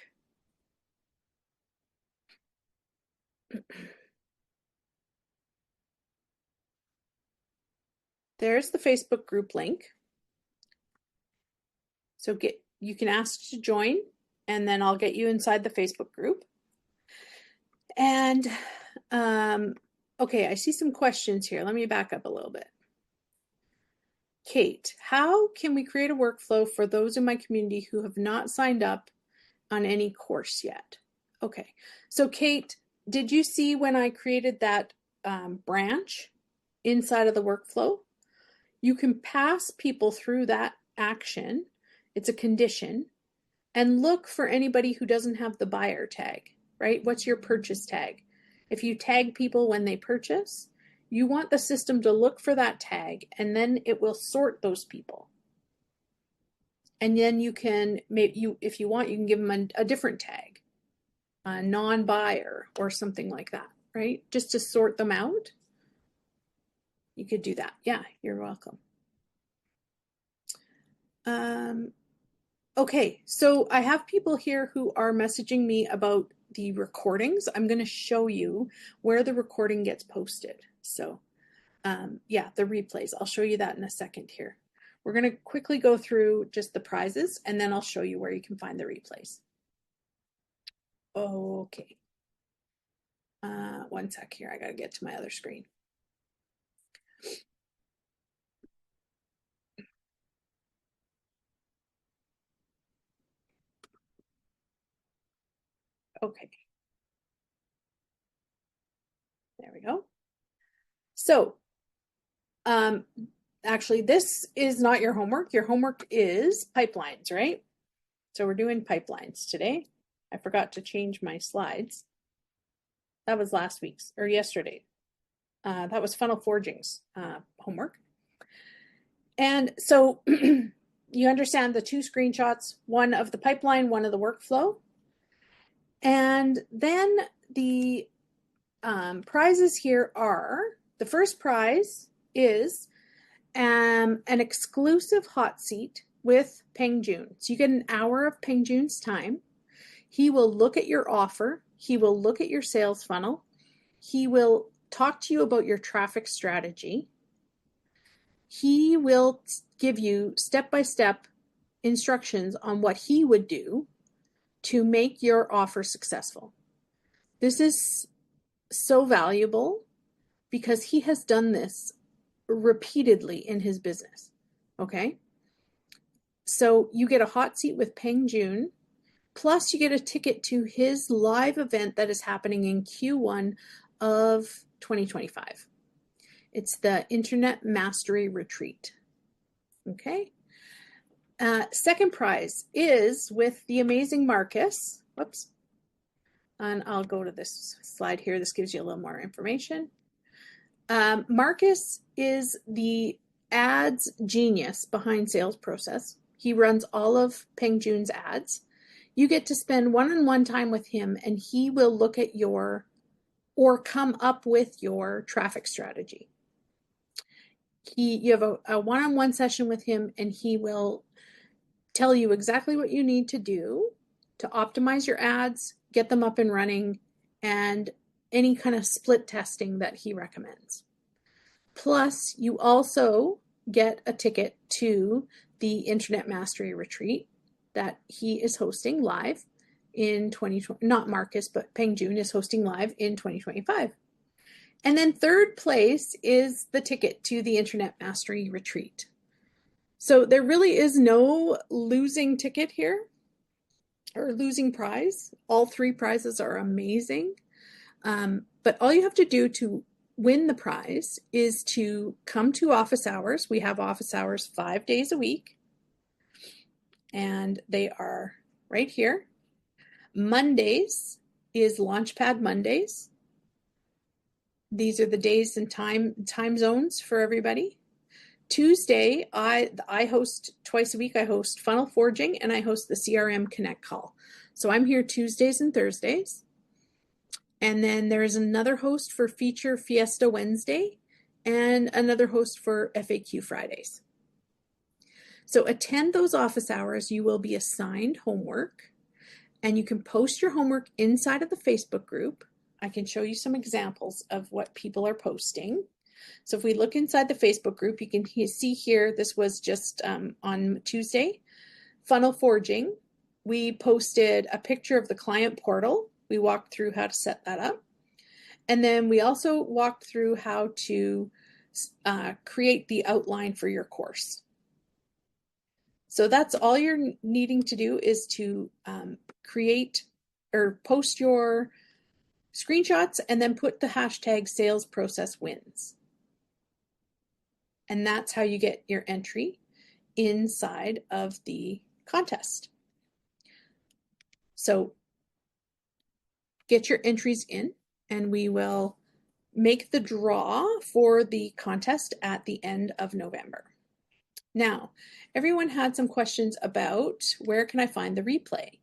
There's the Facebook group link. So you can ask to join and then I'll get you inside the Facebook group. And okay, I see some questions here. Let me back up a little bit. Kate, how can we create a workflow for those in my community who have not signed up on any course yet? Okay, so Kate, did you see when I created that branch inside of the workflow? You can pass people through that action. It's a condition. And look for anybody who doesn't have the buyer tag, right? What's your purchase tag? If you tag people when they purchase, you want the system to look for that tag and then it will sort those people. And then you can, if you want, you can give them a different tag, a non-buyer or something like that, right? Just to sort them out. You could do that. Yeah, you're welcome. Okay, so I have people here who are messaging me about the recordings. I'm going to show you where the recording gets posted. So yeah, the replays. I'll show you that in a second here. We're going to quickly go through just the prizes and then I'll show you where you can find the replays. Okay. One sec here. I got to get to my other screen. Okay. There we go. So, actually, this is not your homework. Your homework is pipelines, right? So we're doing pipelines today. I forgot to change my slides. That was last week's or yesterday. That was funnel forging's homework. And so you understand the two screenshots, one of the pipeline, one of the workflow. And then the prizes here are, the first prize is an exclusive hot seat with Peng Joon. So you get an hour of Peng Joon's time. He will look at your offer. He will look at your sales funnel. He will talk to you about your traffic strategy. He will give you step-by-step instructions on what he would do to make your offer successful. This is so valuable because he has done this repeatedly in his business. Okay? So you get a hot seat with Peng Joon, plus you get a ticket to his live event that is happening in Q1 of 2025. It's the Internet Mastery Retreat. Okay. Second prize is with the amazing Marcus. Whoops. And I'll go to this slide here. This gives you a little more information. Marcus is the ads genius behind Sales Process. He runs all of Peng Joon's ads. You get to spend one-on-one time with him, and he will look at your or come up with your traffic strategy. You have a one-on-one session with him, and he will tell you exactly what you need to do to optimize your ads, get them up and running, and any kind of split testing that he recommends. Plus, you also get a ticket to the Internet Mastery Retreat that he is hosting live in 2020. Not Marcus, but Peng Joon is hosting live in 2025. And then third place is the ticket to the Internet Mastery Retreat. So there really is no losing ticket here or losing prize. All three prizes are amazing. But all you have to do to win the prize is to come to office hours. We have office hours 5 days a week, and they are right here. Mondays is Launchpad Mondays. These are the days and time zones for everybody. Tuesday, I host twice a week. I host Funnel Forging and I host the CRM Connect call. So I'm here Tuesdays and Thursdays. And then there is another host for Feature Fiesta Wednesday and another host for FAQ Fridays. So attend those office hours. You will be assigned homework, and you can post your homework inside of the Facebook group. I can show you some examples of what people are posting. So if we look inside the Facebook group, you can see here, this was just on Tuesday, Funnel Forging. We posted a picture of the client portal. We walked through how to set that up. And then we also walked through how to create the outline for your course. So that's all you're needing to do is to create or post your screenshots and then put the hashtag sales process wins. And that's how you get your entry inside of the contest. So get your entries in, and we will make the draw for the contest at the end of November. Now, everyone had some questions about where can I find the replay?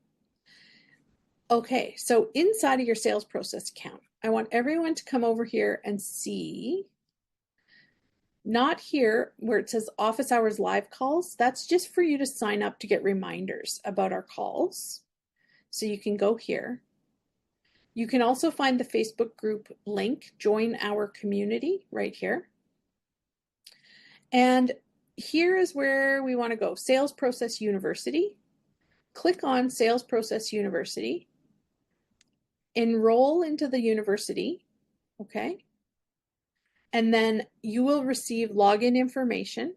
Okay, so inside of your sales process account, I want everyone to come over here and see, not here where it says office hours live calls. That's just for you to sign up to get reminders about our calls. So you can go here. You can also find the Facebook group link, join our community, right here. And here is where we want to go, Sales Process University. Click on Sales Process University. Enroll into the university, okay? And then you will receive login information.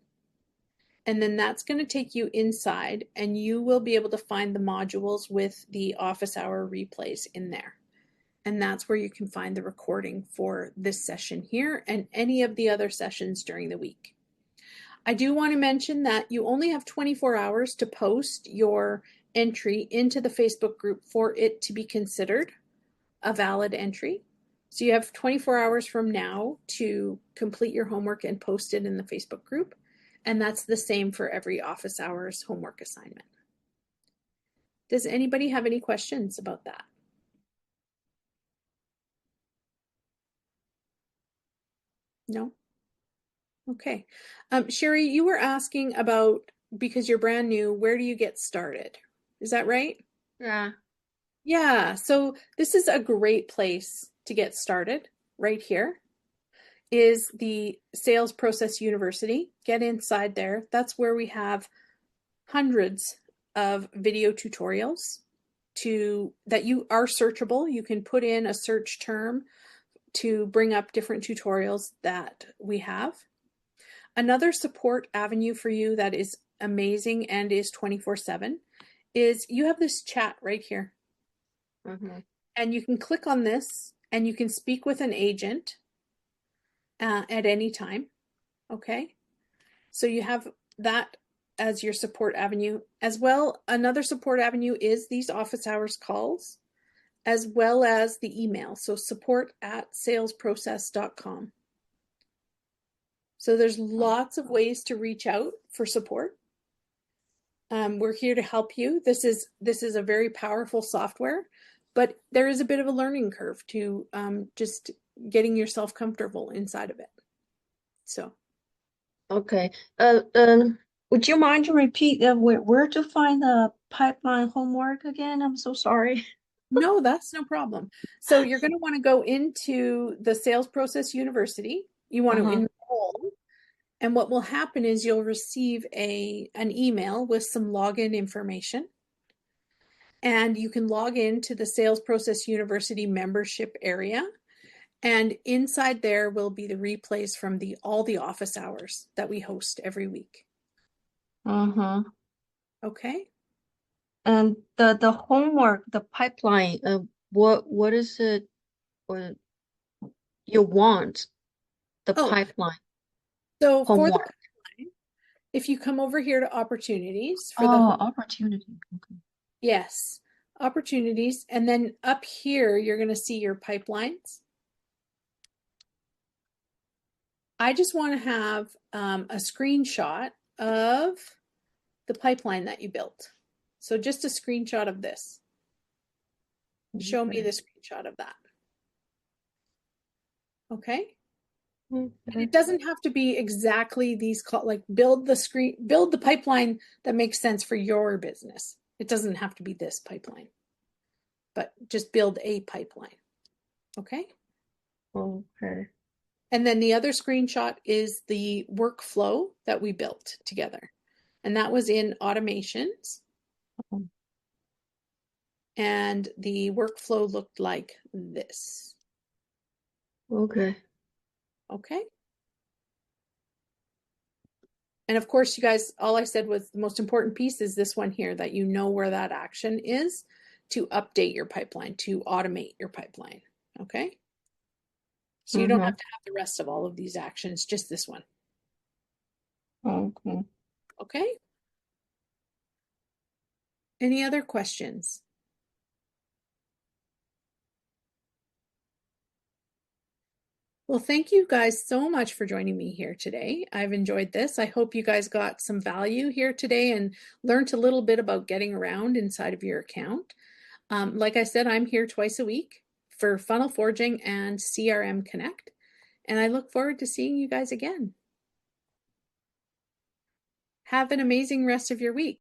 And then that's going to take you inside, and you will be able to find the modules with the office hour replays in there. And that's where you can find the recording for this session here and any of the other sessions during the week. I do want to mention that you only have 24 hours to post your entry into the Facebook group for it to be considered a valid entry. So you have 24 hours from now to complete your homework and post it in the Facebook group. And that's the same for every office hours homework assignment. Does anybody have any questions about that? No? Okay. Sherry, you were asking about, because you're brand new, where do you get started? Is that right? Yeah. Yeah, so this is a great place to get started. Right here is the Sales Process University. Get inside there. That's where we have hundreds of video tutorials that you are searchable. You can put in a search term to bring up different tutorials that we have. Another support avenue for you that is amazing and is 24/7 is you have this chat right here. Mm-hmm. And you can click on this and you can speak with an agent at any time. Okay. So you have that as your support avenue. As well, another support avenue is these office hours calls, as well as the email. So support@salesprocess.com. So there's lots of ways to reach out for support. We're here to help you. This is a very powerful software, but there is a bit of a learning curve to just getting yourself comfortable inside of it. So, Okay. Would you mind to repeat where to find the pipeline homework again? I'm so sorry. no, that's no problem. So you're going to want to go into the Sales Process University. You want to Uh-huh. enroll, and what will happen is you'll receive an email with some login information. And you can log into the Sales Process University membership area. And inside there will be the replays from all the office hours that we host every week. Uh-huh. Okay. And the homework, the pipeline, what is it or you want the Oh, pipeline so for the homework? pipeline, if you come over here to opportunities for the Oh, opportunity. Okay. yes, opportunities, and then up here you're going to see your pipelines. I just want to have a screenshot of the pipeline that you built. So just a screenshot of this. Show me the screenshot of that. Okay. And Okay. it doesn't have to be exactly these like build the pipeline that makes sense for your business. It doesn't have to be this pipeline, but just build a pipeline. Okay. Okay. And then the other screenshot is the workflow that we built together. And that was in automations. And the workflow looked like this. Okay. Okay. And of course, you guys, all I said was the most important piece is this one here, that you know where that action is to update your pipeline, to automate your pipeline. Okay. So you don't have to have the rest of all of these actions, just this one. Okay. Okay. Any other questions? Well, thank you guys so much for joining me here today. I've enjoyed this. I hope you guys got some value here today and learned a little bit about getting around inside of your account. Like I said, I'm here twice a week for Funnel Forging and CRM Connect, and I look forward to seeing you guys again. Have an amazing rest of your week.